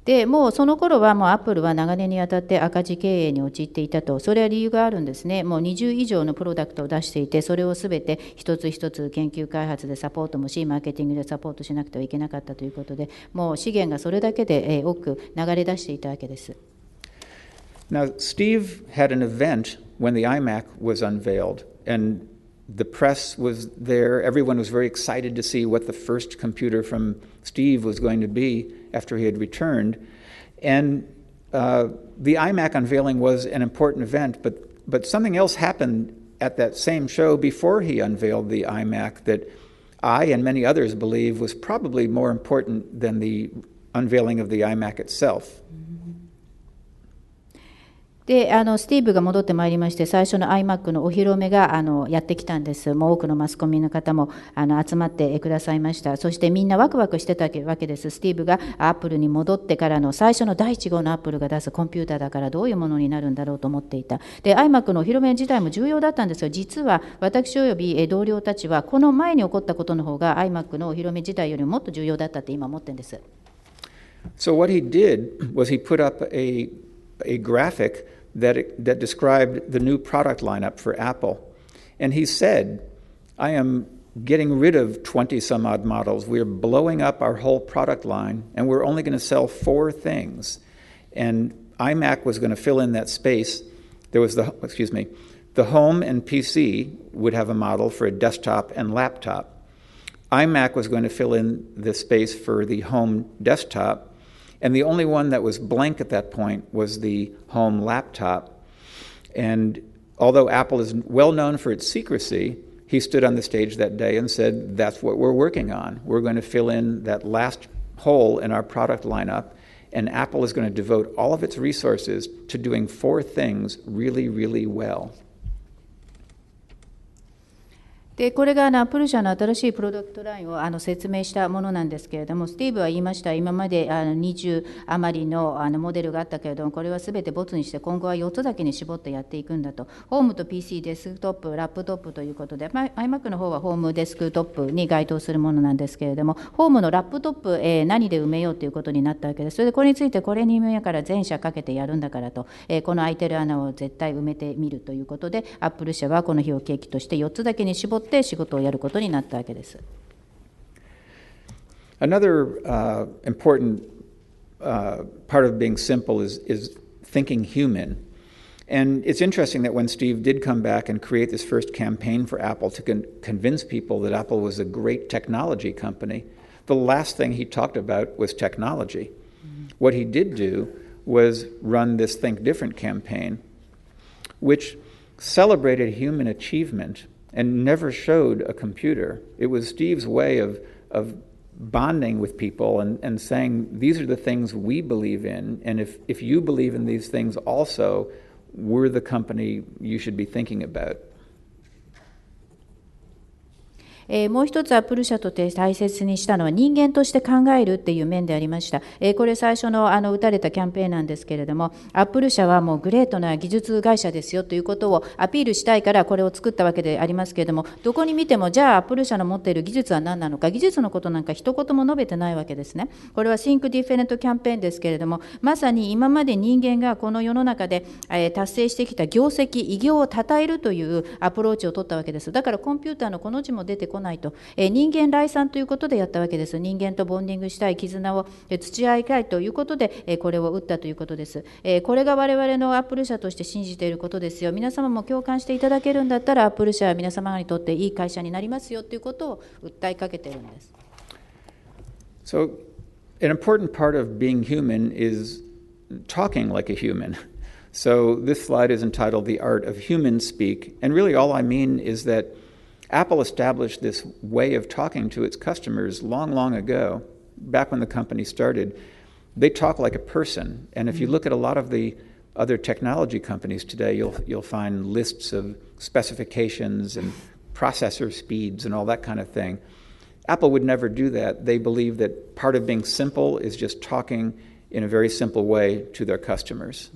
でもうその頃はもうアップルは長年にわたって赤字経営に陥っていたと。それは理由があるんですね。もう20以上のプロダクトを出していて、それをすべて一つ一つ研究開発でサポートもし、マーケティングでサポートしなくてはいけなかったということで、もう資源がそれだけで多く流れ出していたわけです。Now, Steve had an event when the iMac was unveiled, and the press was there. Everyone was very excited to see what the first computer from Steve was going to be after he had returned. And the iMac unveiling was an important event, but something else happened at that same show before he unveiled the iMac that I and many others believe was probably more important than the unveiling of the iMac itself. でスティーブが戻ってまいりまして、最初の iMac のお披露目がやってきたんです。もう多くのマスコミの方も集まってくださいました。そしてみんなワクワクしてたわけです。スティーブがアップルに戻ってからの最初の第1号のアップルが出すコンピューターだからどういうものになるんだろうと思っていた。で iMac のお披露目自体も重要だったんですが、実は私および同僚たちはこの前に起こったことの方が iMac のお披露目自体よりももっと重要だったって今思ってるんです。So what he did was he put up a graphic that described the new product lineup for Apple. And he said, I am getting rid of 20 some odd models. We're blowing up our whole product line, and we're only going to sell 4 things. And iMac was going to fill in that space. There was the home and PC would have a model for a desktop and laptop. iMac was going to fill in the space for the home desktop. And the only one that was blank at that point was the home laptop. And although Apple is well known for its secrecy, he stood on the stage that day and said, that's what we're working on. We're going to fill in that last hole in our product lineup, and Apple is going to devote all of its resources to doing 4 things really, really well. でこれがアップル社の新しいプロダクトラインを説明したものなんですけれども、スティーブは言いました。今まで20余りのモデルがあったけれども、これはすべてボツにして今後は4つだけに絞ってやっていくんだと。ホームと PC、デスクトップ、ラップトップということで、iMac の方はホームデスクトップに該当するものなんですけれども、ホームのラップトップ、何で埋めようということになったわけです。それでこれについてこれに埋めようから全社かけてやるんだからと、この空いてる穴を絶対埋めてみるということで、アップル社はこの日を契機として4つだけに絞って仕事をやることになったわけです。Another important part of being simple is thinking human. And it's interesting that when Steve did come back and create this first campaign for Apple to convince people that Apple was a great technology company, the last thing he talked about was technology. What he did do was run this Think Different campaign, which celebrated human achievement and never showed a computer. It was Steve's way of bonding with people and saying, these are the things we believe in, and if you believe in these things also, we're the company you should be thinking about. もう一つアップル社として大切にしたのは人間として考えるっていう面でありました。これ最初の打たれたキャンペーンなんですけれども、アップル社はもうグレートな技術会社ですよということをアピールしたいからこれを作ったわけでありますけれども、どこに見てもじゃあアップル社の持っている技術は何なのか、技術のことなんか一言も述べてないわけですね。これは Think Different キャンペーンですけれども、まさに今まで人間がこの世の中で達成してきた業績、偉業を称えるというアプローチを取ったわけです。だからコンピューターのこの字も出てこないと、人間来産ということでやったわけです。人間とボンディングしたい、絆を培いたいということでこれを打ったということです。これが我々のアップル社として信じていることですよ。皆様も共感していただけるんだったらアップル社は皆様にとっていい会社になりますよということを訴えかけているんです。So, an important part of being human is talking like a human. So this slide is entitled The Art of Human Speak, and really all I mean is that Apple established this way of talking to its customers long, long ago, back when the company started. They talk like a person, and if you look at a lot of the other technology companies today, you'll find lists of specifications and processor speeds and all that kind of thing. Apple would never do that. They believe that part of being simple is just talking in a very simple way to their customers.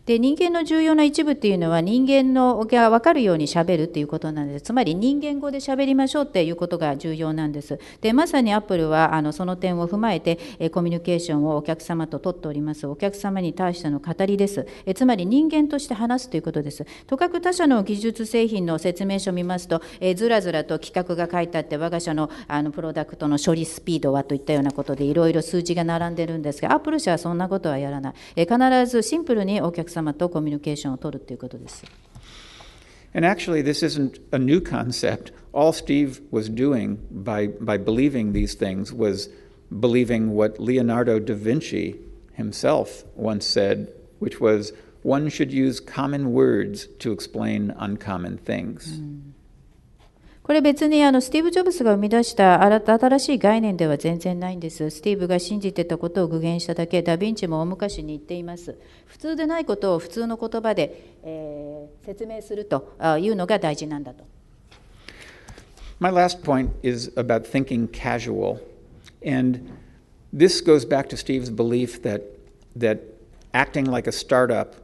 で人間の重要な一部っていうのは人間のが分かるようにしゃべるっていうことなんです。つまり人間語でしゃべりましょうっていうことが重要なんです。でまさにアップルはその点を踏まえてコミュニケーションをお客様と取っております。お客様に対しての語りです。つまり人間として話すということです。とかく他社の技術製品の説明書を見ますとずらずらと規格が書いてあって、我が社のプロダクトの処理スピードはといったようなことでいろいろ数字が並んでるんですが、アップル社はそんなことはやらない。必ずシンプルにお客様とコミュニケーションを取るということです。And actually, this isn't a new concept. All Steve was doing by believing these things was believing what Leonardo da Vinci himself once said, which was, one should use common words to explain uncommon things. これ別にスティーブ・ジョブズが生み出した新しい概念では全然ないんです。スティーブが信じてたことを具現しただけ、ダ・ヴィンチも大昔に言っています。普通でないことを普通の言葉で、説明するというのが大事なんだと。My last point is about thinking casual. And this goes back to Steve's belief that acting like a startup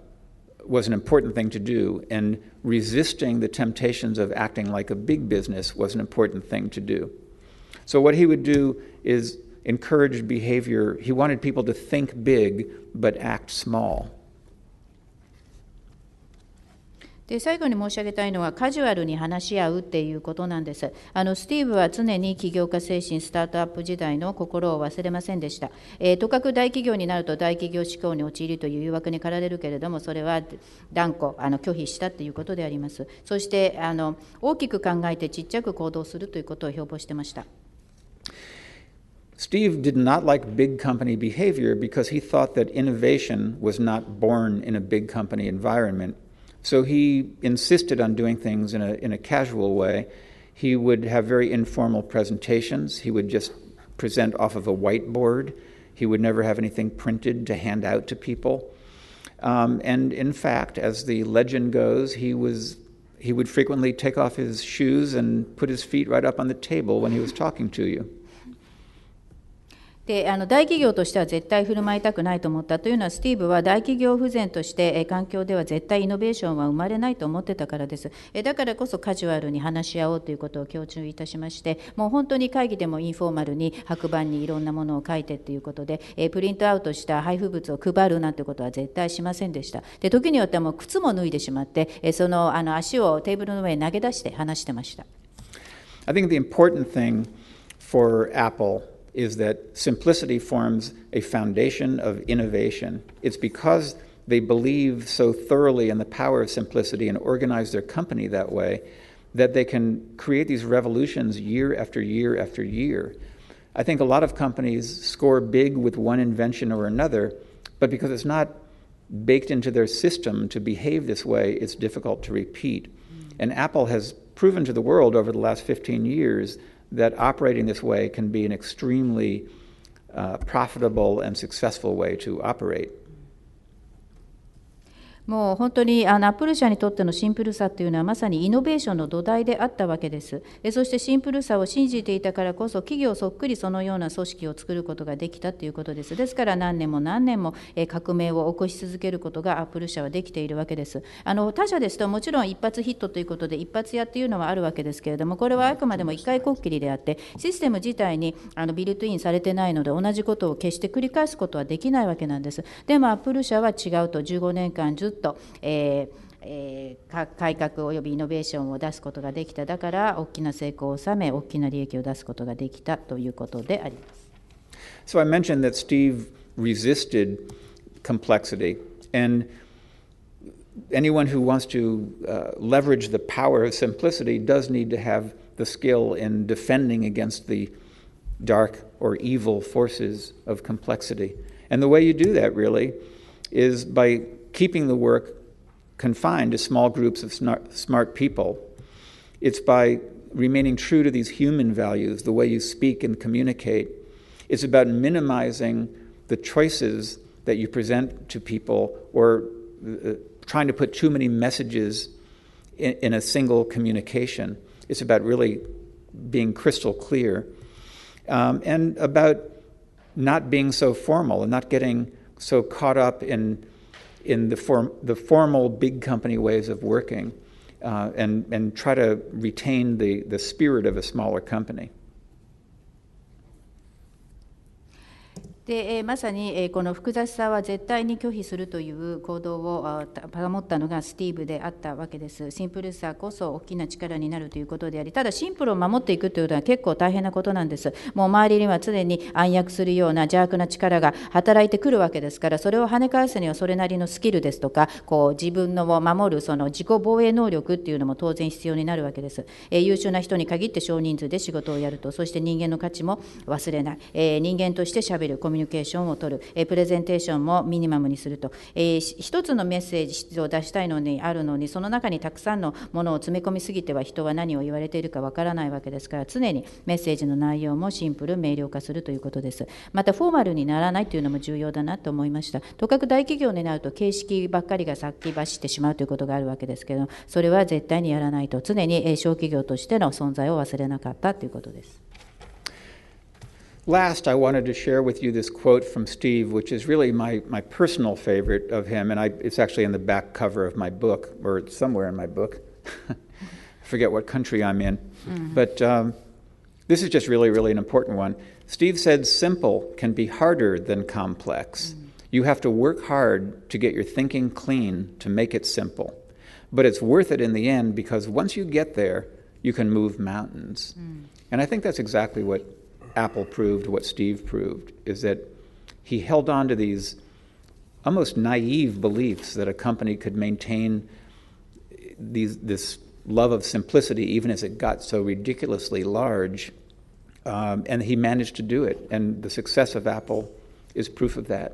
was an important thing to do, and resisting the temptations of acting like a big business was an important thing to do. So what he would do is encourage behavior. He wanted people to think big but act small. で最後に申し上げたいのはカジュアルに話し合うっていうことなんです。スティーブは常に起業家精神、スタートアップ時代の心を忘れませんでした。とかく大企業になると大企業志向に陥るという誘惑に駆られるけれども、それは断固拒否したということであります。そして大きく考えてちっちゃく行動するということを標榜してました。Steve did not like big company behavior because he thought that innovation was not born in a big company environment. So he insisted on doing things in a casual way. He would have very informal presentations. He would just present off of a whiteboard. He would never have anything printed to hand out to people. And in fact, as the legend goes, he would frequently take off his shoes and put his feet right up on the table when he was talking to you. で大企業としては絶対振る舞いたくないと思ったというのは、スティーブは大企業不全として環境では絶対イノベーションは生まれないと思ってたからです。だからこそカジュアルに話し合おうということを強調いたしまして、もう本当に会議でもインフォーマルに白板にいろんなものを書いてということで、プリントアウトした配布物を配るなんてことは絶対しませんでした。で時によってはもう靴も脱いでしまって、その足をテーブルの上に投げ出して話してました。I think the important thing for Apple is that simplicity forms a foundation of innovation. It's because they believe so thoroughly in the power of simplicity and organize their company that way that they can create these revolutions year after year after year. I think a lot of companies score big with one invention or another, but because it's not baked into their system to behave this way, it's difficult to repeat. And Apple has proven to the world over the last 15 years that operating this way can be an extremely profitable and successful way to operate. もう本当にアップル社にとってのシンプルさというのはまさにイノベーションの土台であったわけです。そしてシンプルさを信じていたからこそ企業そっくりそのような組織を作ることができたということです。ですから何年も何年も革命を起こし続けることがアップル社はできているわけです。他社ですともちろん一発ヒットということで一発屋っていうのはあるわけですけれども、これはあくまでも一回こっきりであってシステム自体にビルトインされてないので同じことを決して繰り返すことはできないわけなんです。でもアップル社は違うと、15年間ずっと改革およびイノベーションを出すことができた。だから大きな成功を収め大きな利益を出すことができたということであります。So I mentioned that Steve resisted complexity, and anyone who wants to leverage the power of simplicity does need to have the skill in defending against the dark or evil forces of complexity. And the way you do that really is by keeping the work confined to small groups of smart people. It's by remaining true to these human values, the way you speak and communicate. It's about minimizing the choices that you present to people or trying to put too many messages in a single communication. It's about really being crystal clear, and about not being so formal and not getting so caught up in the formal big company ways of working, and try to retain the spirit of a smaller company. でまさにこの複雑さは絶対に拒否するという行動を保ったのがスティーブであったわけです。シンプルさこそ大きな力になるということであり、ただシンプルを守っていくというのは結構大変なことなんです。もう周りには常に暗躍するような邪悪な力が働いてくるわけですから、それを跳ね返すにはそれなりのスキルですとか、自分の守るその自己防衛能力っていうのも当然必要になるわけです。優秀な人に限って少人数で仕事をやると、そして人間の価値も忘れない、人間としてしゃべる、コミュニケーションを取る、プレゼンテーションもミニマムにすると、一つのメッセージを出したいのにあるのに、その中にたくさんのものを詰め込みすぎては人は何を言われているかわからないわけですから、常にメッセージの内容もシンプル明瞭化するということです。またフォーマルにならないというのも重要だなと思いました。とかく大企業になると形式ばっかりが先走ってしまうということがあるわけですけど、それは絶対にやらないと、常に小企業としての存在を忘れなかったということです。Last, I wanted to share with you this quote from Steve, which is really my personal favorite of him, and it's actually in the back cover of my book, or it's somewhere in my book. I forget what country I'm in. But this is just really, really an important one. Steve said, simple can be harder than complex. You have to work hard to get your thinking clean to make it simple. But it's worth it in the end, because once you get there, you can move mountains. And I think that's exactly what Apple proved, what Steve proved, is that he held on to these almost naive beliefs that a company could maintain this love of simplicity even as it got so ridiculously large, and he managed to do it, and the success of Apple is proof of that.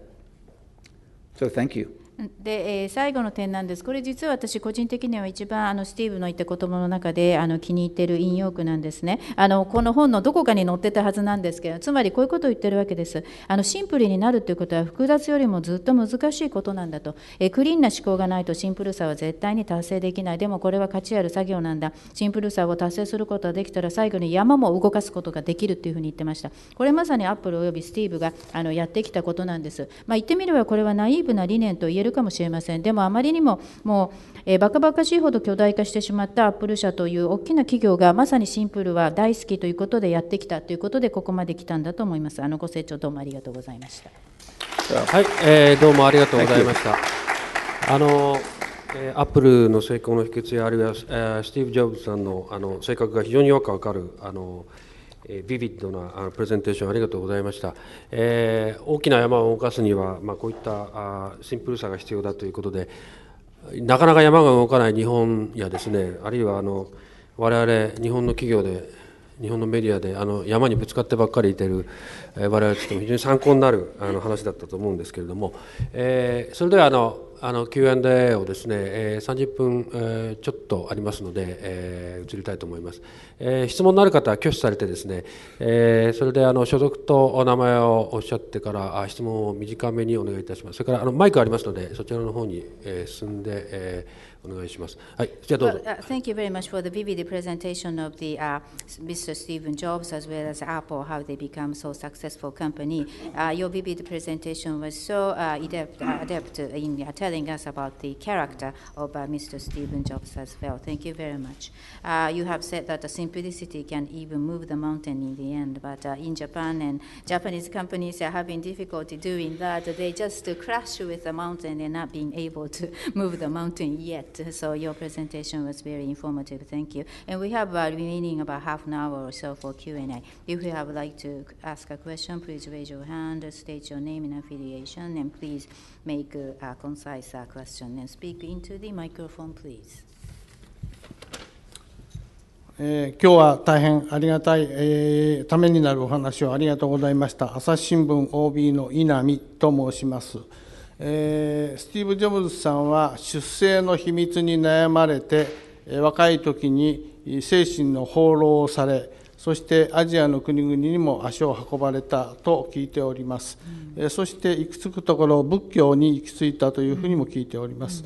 So thank you. で最後の点なんです。これ実は私個人的には一番スティーブの言った言葉の中で気に入っている引用句なんですね。この本のどこかに載ってたはずなんですけど、つまりこういうことを言ってるわけです。シンプルになるということは複雑よりもずっと難しいことなんだと。クリーンな思考がないとシンプルさは絶対に達成できない。でもこれは価値ある作業なんだ。シンプルさを達成することができたら最後に山も動かすことができるというふうに言ってました。これまさにアップルおよびスティーブがやってきたことなんです。言ってみればこれはナイーブな理念と言えるかもしれません。でもあまりにももうバカバカしいほど巨大化してしまったアップル社という大きな企業がまさにシンプルは大好きということでやってきたということでここまで来たんだと思います。ご清聴どうもありがとうございました。はい、どうもありがとうございました。アップルの成功の秘訣やあるいはスティーブ・ジョブズさんの性格が非常によくわかるビビッドなプレゼンテーションありがとうございました。大きな山を動かすには、こういったシンプルさが必要だということで、なかなか山が動かない日本やですね、あるいは我々日本の企業で日本のメディアで山にぶつかってばっかりいている我々としても非常に参考になる話だったと思うんですけれども、それでは Q&A をですね、30分ちょっとありますので、移りたいと思います。質問のある方は挙手されてですね、それで所属とお名前をおっしゃってから質問を短めにお願いいたします。それからマイクありますので、そちらの方に進んでお願いします。はい、じゃあどうぞ。Thank you very much for the vivid presentation of the Mr. Steve Jobs as well as Apple, how they become so successful company. Your vivid presentation was so adept in telling us about the character of Mr. Steve Jobs as well. Thank you very much. You have said that the simplicity can even move the mountain in the end, but in Japan and Japanese companies are having difficulty doing that. They just crash with the mountain and not being able to move the mountain yet. So your presentation was very informative. Thank you. And we have remaining about half an hour or so for Q&A. If you have like to ask a question, please raise your hand, state your name and affiliation, and please make a concise question and speak into the microphone, please. 今日は大変ありがたい、ためになるお話をありがとうございました。朝日新聞 OB の稲見と申します。スティーブ・ジョブズさんは出生の秘密に悩まれて、若い時に精神の放浪をされ、そしてアジアの国々にも足を運ばれたと聞いております。そして行き着くところ仏教に行き着いたというふうにも聞いております。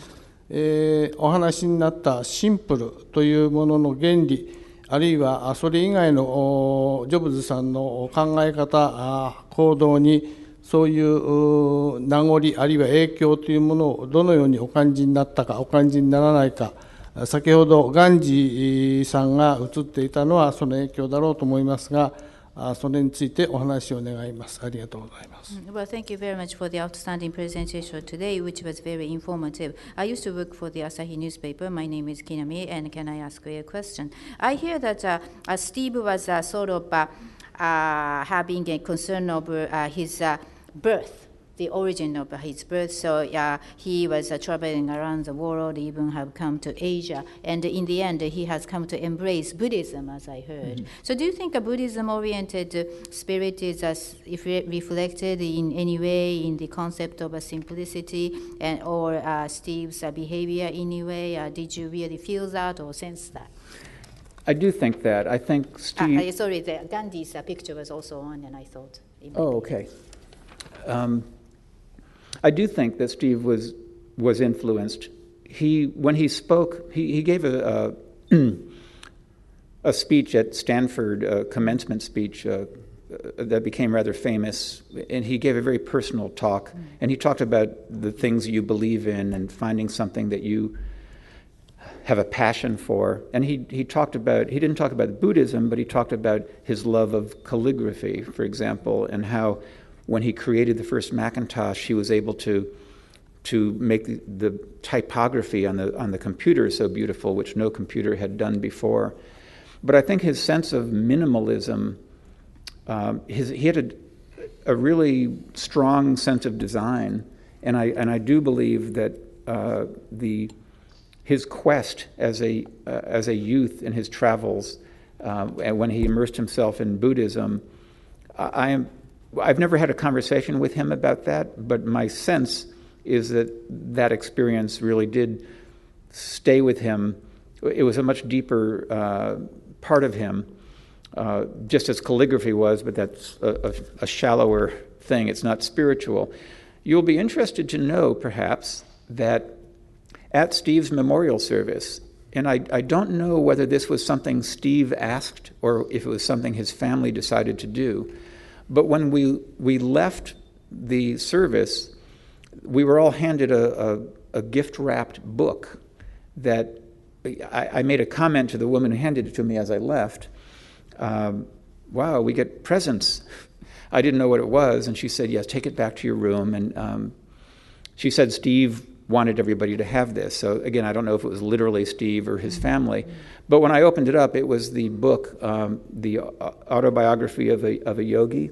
お話になったシンプルというものの原理、あるいはそれ以外のジョブズさんの考え方、行動にそういう名残あるいは影響というものをどのようにお感じになったかお感じにならないか、先ほどガンジーさんが映っていたのはその影響だろうと思いますが、それについてお話を願います。ありがとうございます。Well, thank you very much for the outstanding presentation today, which was very informative. I used to work for the Asahi newspaper. My name is Kinami, and can I ask you a question? I hear that Steve was sort of having a concern over his birth, the origin of his birth. So he was traveling around the world, even have come to Asia. And in the end, he has come to embrace Buddhism, as I heard. Mm-hmm. So do you think a Buddhism-oriented spirit is reflected in any way in the concept of a simplicity or Steve's behavior in any way? Did you really feel that or sense that? I do think that. I think Steve... sorry, Gandhi's picture was also on, and I thought... Oh, okay. I do think that Steve was influenced. When he spoke, he gave a speech at Stanford, a commencement speech that became rather famous, and he gave a very personal talk, and he talked about the things you believe in and finding something that you have a passion for. And he didn't talk about Buddhism, but he talked about his love of calligraphy, for example, and how when he created the first Macintosh, he was able to make the typography on the computer so beautiful, which no computer had done before. But I think his sense of minimalism, he had a really strong sense of design, and I do believe that his quest as a youth in his travels, and when he immersed himself in Buddhism, I've never had a conversation with him about that, but my sense is that experience really did stay with him. It was a much deeper part of him, just as calligraphy was, but that's a shallower thing. It's not spiritual. You'll be interested to know, perhaps, that at Steve's memorial service, and I don't know whether this was something Steve asked or if it was something his family decided to do, but when we left the service, we were all handed a gift-wrapped book that I made a comment to the woman who handed it to me as I left. Wow, we get presents. I didn't know what it was, and she said, yes, take it back to your room. And she said Steve wanted everybody to have this. So again, I don't know if it was literally Steve or his family, but when I opened it up, it was the book, the autobiography of a yogi,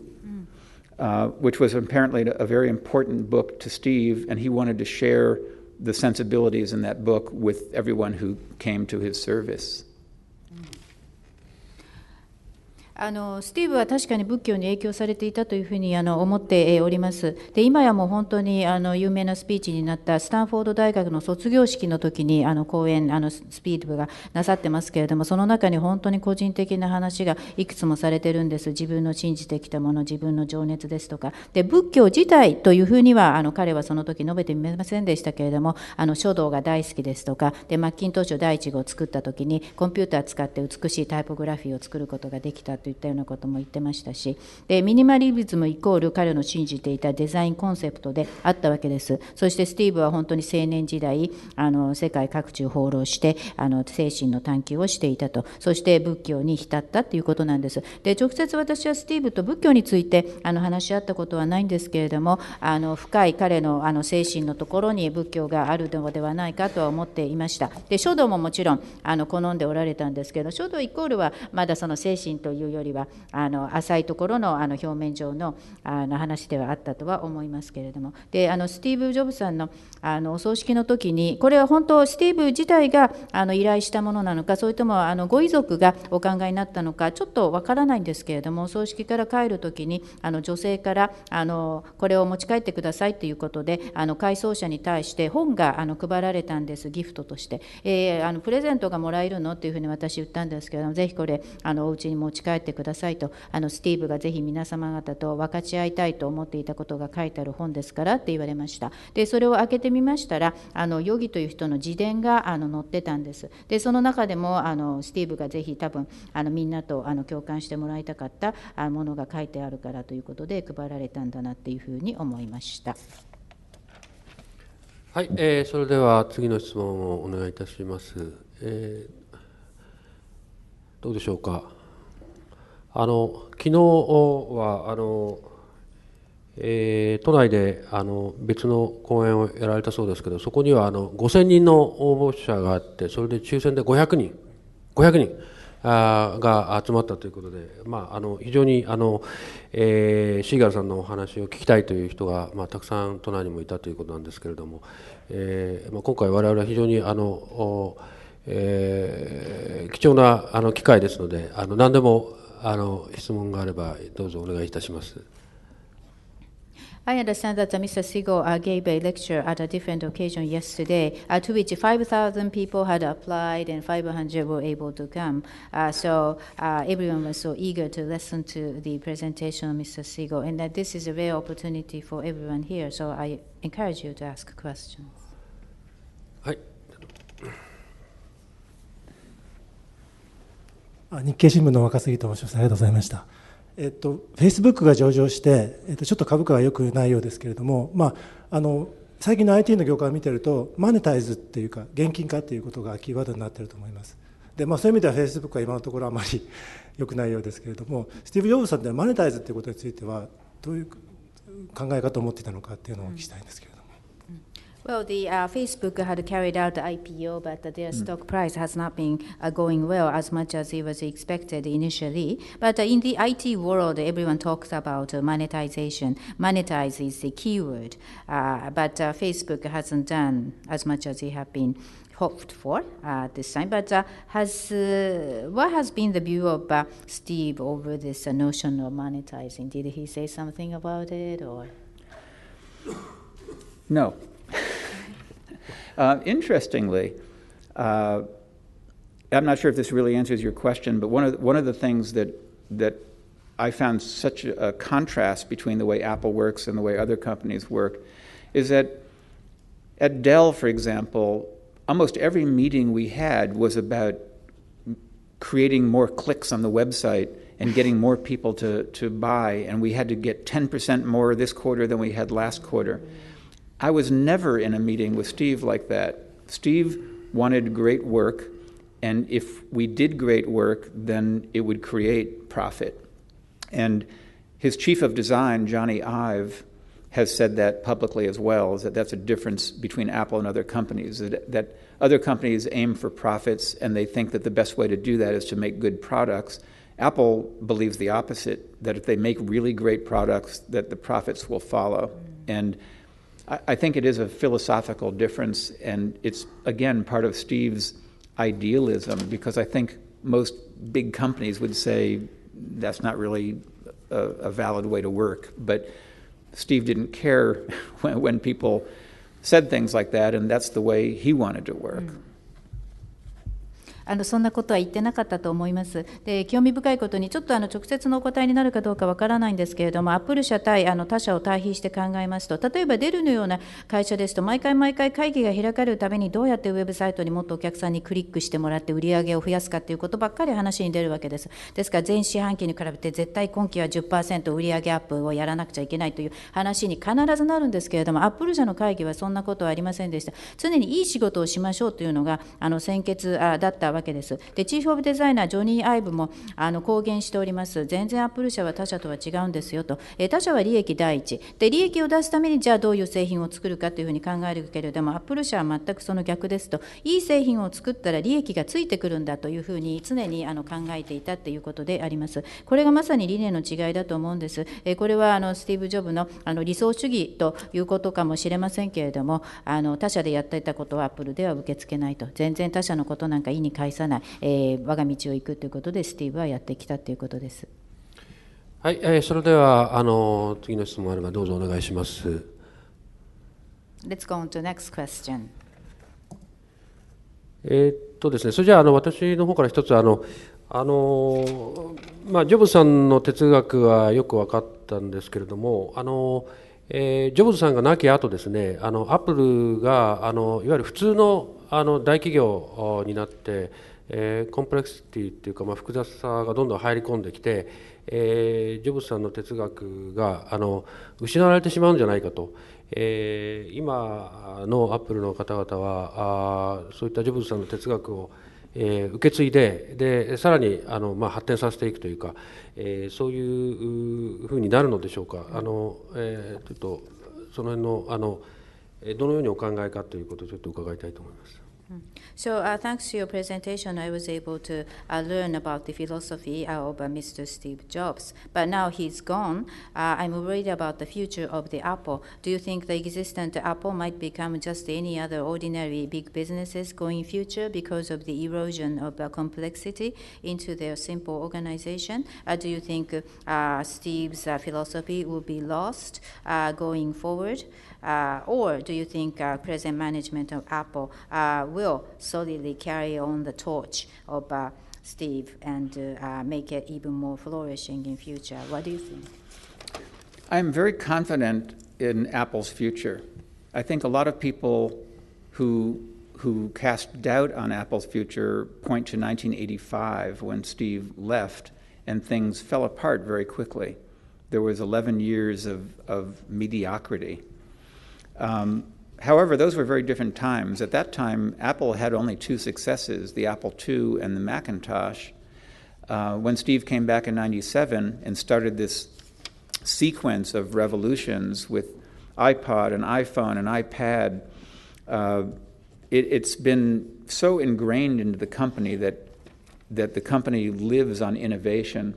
which was apparently a very important book to Steve, and he wanted to share the sensibilities in that book with everyone who came to his service. スティーブは確かに仏教に影響されていたというふうに思っております。で、今やもう本当に有名なスピーチになったスタンフォード大学の卒業式の時に講演スピードがなさってますけれども、その中に本当に個人的な話がいくつもされてるんです。自分の信じてきたもの、自分の情熱ですとか。で、仏教自体というふうには彼はその時述べてみませんでしたけれども、書道が大好きですとか、でマッキントッシュ第1号を作った時にコンピューターを使って美しいタイポグラフィーを作ることができたといったようなことも言ってましたし、でミニマリズムイコール彼の信じていたデザインコンセプトであったわけです。そしてスティーブは本当に青年時代世界各地を放浪して精神の探求をしていたと。そして仏教に浸ったということなんです。で直接私はスティーブと仏教について話し合ったことはないんですけれども、深い彼の精神のところに仏教があるのではないかとは思っていました。で書道ももちろん好んでおられたんですけど、書道イコールはまだその精神というよりは浅いところの表面上の話ではあったとは思いますけれども、でスティーブ・ジョブズさんのお葬式の時に、これは本当スティーブ自体が依頼したものなのか、それともご遺族がお考えになったのかちょっとわからないんですけれども、お葬式から帰る時に女性からこれを持ち帰ってくださいということで回葬者に対して本が配られたんです、ギフトとして。プレゼントがもらえるのっていうふうに私言ったんですけれども、ぜひこれお家に持ち帰ってくださいと、スティーブがぜひ皆様方と分かち合いたいと思っていたことが書いてある本ですからって言われました。でそれを開けてみましたらヨギという人の自伝が載ってたんです。でその中でもスティーブがぜひ多分みんなと共感してもらいたかったものが書いてあるからということで配られたんだなっていうふうに思いました。はい、それでは次の質問をお願いいたします。どうでしょうか。昨日は都内で別の講演をやられたそうですけど、そこには5000人の応募者があって、それで抽選で500人が集まったということで、非常にシーガルさんのお話を聞きたいという人が、たくさん都内にもいたということなんですけれども、今回我々は非常に貴重な機会ですので、何でも質問があればどうぞお願いいたします。I understand that Mr. Segall gave a lecture at a different occasion yesterday, to which 5,000 people had applied and 500 were able to come. So everyone was so eager to listen to the presentation of Mr. Segall, and that this is a rare opportunity for everyone here. So I encourage you to ask questions. はい。日経新聞の若杉と申します。ありがとうございました。Facebook が上場して、ちょっと株価が良くないようですけれども、最近の IT の業界を見ていると、マネタイズっていうか、現金化っていうことがキーワードになっていると思います。で、そういう意味では Facebook は今のところあまり良くないようですけれども、スティーブ・ジョブズさんってマネタイズっていうことについては、どういう考え方を持っていたのかっていうのをお聞きしたいんですけれども。Well, the Facebook had carried out the IPO, but their stock price has not been going well as much as it was expected initially. But in the IT world, everyone talks about monetization. Monetize is the keyword, but Facebook hasn't done as much as it had been hoped for this time. But what has been the view of Steve over this notion of monetizing? Did he say something about it, or? No. Interestingly, I'm not sure if this really answers your question, but one of the things that I found such a contrast between the way Apple works and the way other companies work is that at Dell, for example, almost every meeting we had was about creating more clicks on the website and getting more people to buy, and we had to get 10% more this quarter than we had last quarter. I was never in a meeting with Steve like that. Steve wanted great work, and if we did great work, then it would create profit. And his chief of design, Johnny Ive, has said that publicly as well, is that that's a difference between Apple and other companies, that other companies aim for profits, and they think that the best way to do that is to make good products. Apple believes the opposite, that if they make really great products, that the profits will follow. And I think it is a philosophical difference, and it's, again, part of Steve's idealism, because I think most big companies would say, that's not really a valid way to work. But Steve didn't care when people said things like that, and that's the way he wanted to work. そんなことは言ってなかったと思います。で、興味深いことに、ちょっと直接のお答えになるかどうかわからないんですけれども、アップル社対他社を対比して考えますと、例えばデルのような会社ですと、毎回会議が開かれるために、どうやってウェブサイトにもっとお客さんにクリックしてもらって、売り上げを増やすかということばっかり話に出るわけです。ですから、前四半期に比べて、絶対今期は 10% 売り上げアップをやらなくちゃいけないという話に必ずなるんですけれども、アップル社の会議はそんなことはありませんでした。常にいい仕事をしましょうというのが先決だったわけです。で、チーフ・オブ・デザイナー、ジョニー・アイブも公言しております。全然アップル社は他社とは違うんですよと。他社は利益第一。で、利益を出すために、じゃあどういう製品を作るかというふうに考えるけれども、アップル社は全くその逆ですと。いい製品を作ったら利益がついてくるんだというふうに常に考えていたということであります。これがまさに理念の違いだと思うんです。これはスティーブ・ジョブの理想主義ということかもしれませんけれども、他社でやっていたことはアップルでは受け付けないと。全然他社のことなんか意に介さない。我が道を行くということでスティーブはやってきたということです。はい、それでは次の質問あればどうぞお願いします。Let's go on to the next question. ですね、それじゃあ私の方から一つジョブズさんの哲学はよく分かったんですけれども、ジョブズさんが亡き後ですね、アップルがいわゆる普通の大企業になって、コンプレクシティっていうか、複雑さがどんどん入り込んできて、ジョブズさんの哲学が失われてしまうんじゃないかと、今のアップルの方々はそういったジョブズさんの哲学を受け継いで、さらに発展させていくというか、そういうふうになるのでしょうか。ちょっとその辺のどのようにお考えかということをちょっと伺いたいと思います。So, thanks to your presentation, I was able to learn about the philosophy of Mr. Steve Jobs. But now he's gone. I'm worried about the future of the Apple. Do you think the existent Apple might become just any other ordinary big businesses going future because of the erosion of complexity into their simple organization? Do you think Steve's philosophy will be lost going forward? Or do you think present management of Apple will solidly carry on the torch of Steve and make it even more flourishing in future? What do you think? I'm very confident in Apple's future. I think a lot of people who cast doubt on Apple's future point to 1985 when Steve left and things fell apart very quickly. There was 11 years of mediocrity. However, those were very different times. At that time, Apple had only two successes, the Apple II and the Macintosh. When Steve came back in 97 and started this sequence of revolutions with iPod and iPhone and iPad, it's been so ingrained into the company that the company lives on innovation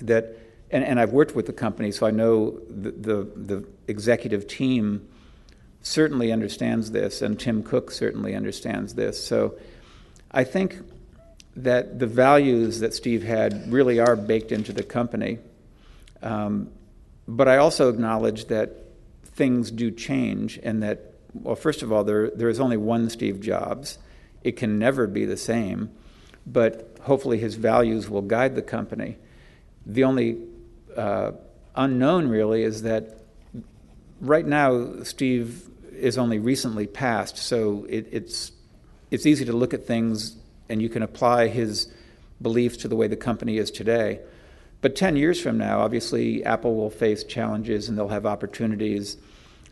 that, and I've worked with the company, so I know the executive team certainly understands this, and Tim Cook certainly understands this. So I think that the values that Steve had really are baked into the company. But I also acknowledge that things do change, and that, well, first of all, there is only one Steve Jobs. It can never be the same, but hopefully his values will guide the company. The only unknown really is that right now Steve is only recently passed, so it's easy to look at things and you can apply his beliefs to the way the company is today. But 10 years from now, obviously, Apple will face challenges and they'll have opportunities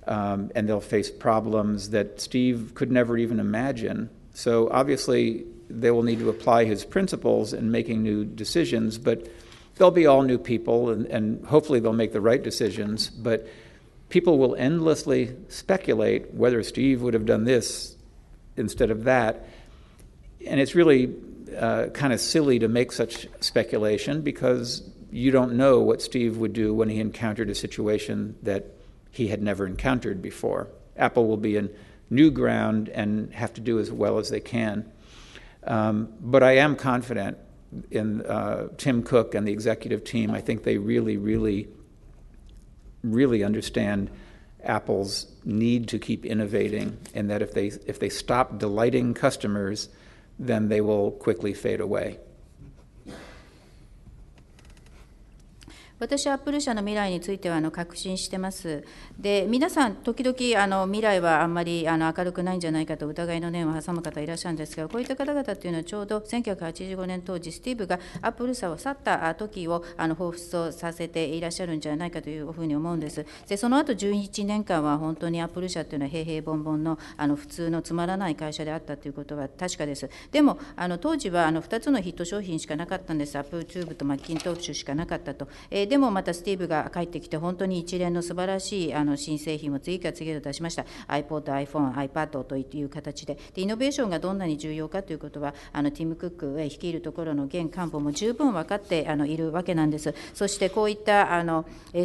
and they'll face problems that Steve could never even imagine. So obviously, they will need to apply his principles in making new decisions, but they'll be all new people and hopefully they'll make the right decisions. But people will endlessly speculate whether Steve would have done this instead of that. And it's really kind of silly to make such speculation because you don't know what Steve would do when he encountered a situation that he had never encountered before. Apple will be in new ground and have to do as well as they can. But I am confident Tim Cook and the executive team, I think they really understand Apple's need to keep innovating, and that if they stop delighting customers, then they will quickly fade away. 私はアップル社の未来については確信してます。で、皆さん、時々未来はあんまり明るくないんじゃないかと疑いの念を挟む方いらっしゃるんですが、こういった方々というのはちょうど1985年当時、スティーブがアップル社を去った時を彷彿とさせていらっしゃるんじゃないかというふうに思うんです。で、その後11年間は本当にアップル社というのは平々凡々の普通のつまらない会社であったということは確かです。でも当時は2つのヒット商品しかなかったんです。アップルチューブとマッキントッシュしかなかったと。でもまたスティーブが帰ってきて本当に一連の素晴らしい新製品を次から次へと出しました。iPod、iPhone、iPad という形で。イノベーションがどんなに重要かということはティム・クック率いるところの現幹部も十分分かっているわけなんです。そしてこういった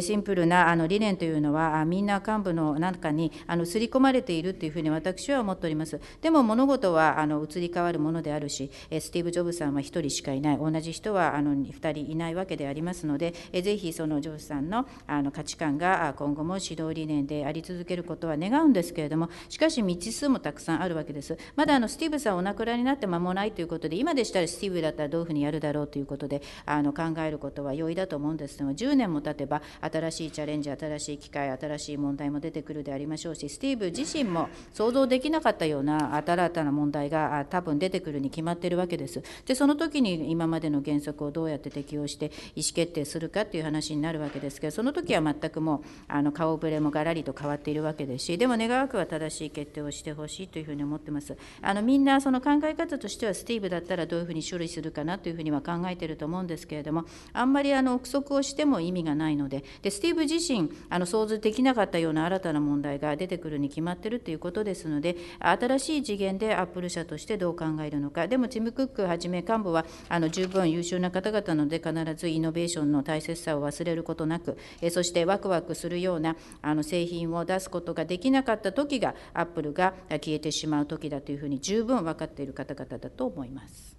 シンプルな理念というのはみんな幹部の中に刷り込まれているというふうに私は思っております。でも物事は移り変わるものであるし、スティーブ・ジョブズさんは1人しかいない、同じ人は2人いないわけでありますので、ぜひそのジョブズさんの価値観が今後も指導理念であり続けることは願うんですけれども、しかし未知数もたくさんあるわけです。まだスティーブさんお亡くなりになって間もないということで、今でしたらスティーブだったらどういうふうにやるだろうということで考えることは容易だと思うんですが、10年も経てば新しいチャレンジ、新しい機会、新しい問題も出てくるでありましょうし、スティーブ自身も想像できなかったような新たな問題が多分出てくるに決まっているわけです。で、その時に今までの原則をどうやって適用して意思決定するかという話になるわけですけど、その時は全くもう顔ぶれもがらりと変わっているわけですし、でも願わくは正しい決定をしてほしいというふうに思ってます。みんなその考え方としてはスティーブだったらどういうふうに処理するかなというふうには考えていると思うんですけれども、あんまり憶測をしても意味がないので、スティーブ自身想像できなかったような新たな問題が出てくるに決まっているということですので、新しい次元でアップル社としてどう考えるのか。でもティム・クックはじめ幹部は十分優秀な方々なので、必ずイノベーションの大切さを忘れることなく、そしてワクワクするような製品を出すことができなかった時がアップルが消えてしまう時だというふうに十分分かっている方々だと思います。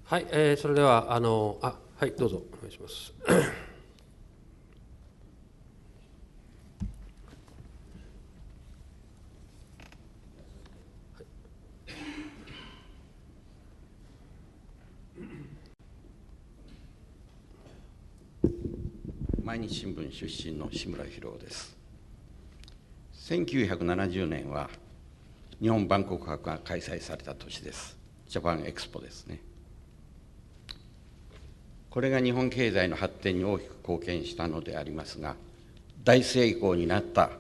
はい、それでははい、どうぞお願いします。毎日新聞出身の志村博夫です。1970年は日本万国博が開催された年です。ジャパンエクスポですね。これが日本経済の発展に大きく貢献したのでありますが、大成功になった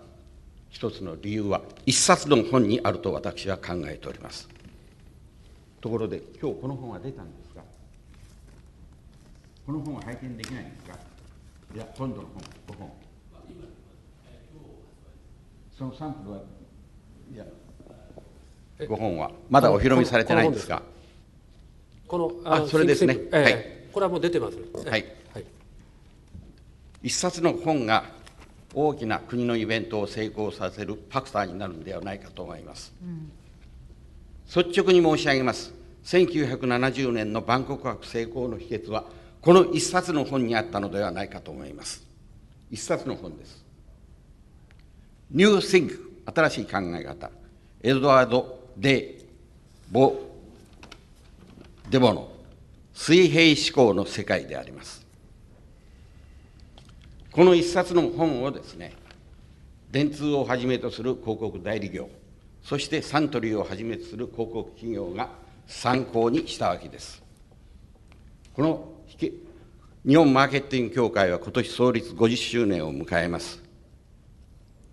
一つの理由は一冊の本にあると私は考えております。ところで今日この本は出たんですが、この本は拝見できないんですか。いや、今度の本、5本。そのサンプルは、いや、5本はまだお披露目されてないんですが。それですね。はい。これはもう出てます。はい。一冊の本が大きな国のイベントを成功させるファクターになるのではないかと思います。率直に申し上げます。1970年の万国博成功の秘訣は、この一冊の本にあったのではないかと思います。一冊の本です。ニュー・シンク、新しい考え方、エドワード・デボの水平思考の世界であります。この一冊の本をですね、電通をはじめとする広告代理業、そしてサントリーをはじめとする広告企業が参考にしたわけです。この日本マーケティング協会は今年創立50周年を迎えます。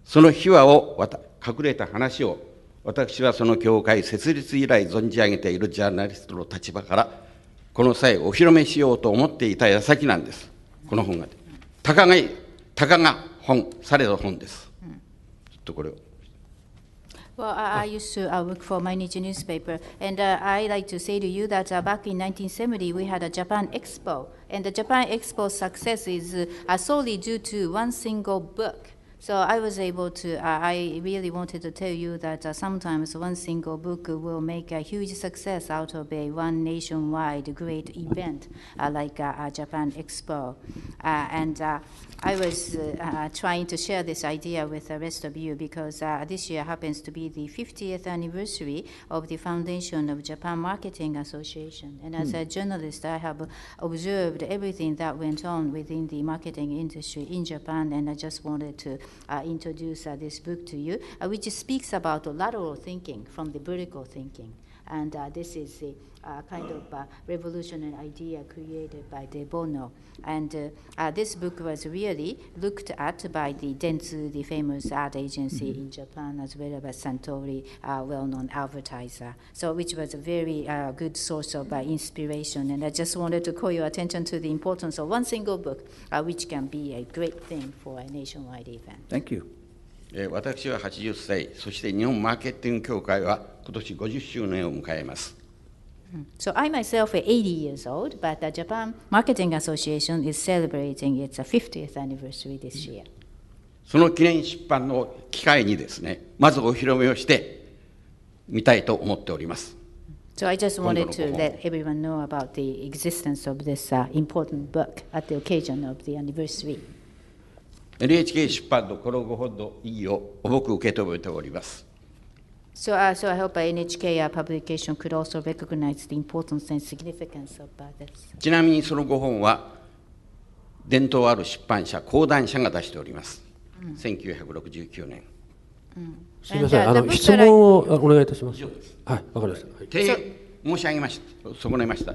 その秘話を隠れた話を、私はその協会設立以来存じ上げているジャーナリストの立場から、この際お披露目しようと思っていた矢先なんです。この本が。たかが本、されど本です。ちょっとこれを。Well, I used to work for Mainichi newspaper, and I like to say to you that back in 1970, we had a Japan Expo, and the Japan Expo's success is solely due to one single book. So I was able to, I really wanted to tell you that sometimes one single book will make a huge success out of one nationwide great event like Japan Expo. And I was trying to share this idea with the rest of you because this year happens to be the 50th anniversary of the foundation of Japan Marketing Association. And as a journalist, I have observed everything that went on within the marketing industry in Japan, and I just wanted to introduce this book to you, which speaks about lateral thinking from the vertical thinking. And this is the kind of revolutionary idea created by De Bono. And this book was really looked at by the Dentsu, the famous ad agency in Japan, as well as Suntory, well-known advertiser. So which was a very good source of inspiration. And I just wanted to call your attention to the importance of one single book, which can be a great thing for a nationwide event. Thank you. 私は80歳、そして日本マーケティング協会は今年50周年を迎えます。So I myself am 80 years old, but the Japan Marketing Association is celebrating its 50th anniversary this year. その記念出版の機会にですね、まずお披露目をしてみたいと思っております。So I just wanted to let everyone know about the existence of this important book at the occasion of the anniversary. NHK 出版のこのご本の意義を重く受け止めております。So I hope NHK publication could also recognize the importance and significance of this. ちなみにその5本は伝統ある出版社講談社が出しております。1969年。すみません、質問をお願いいたします。はい、わかりました。申し上げました。損ねました。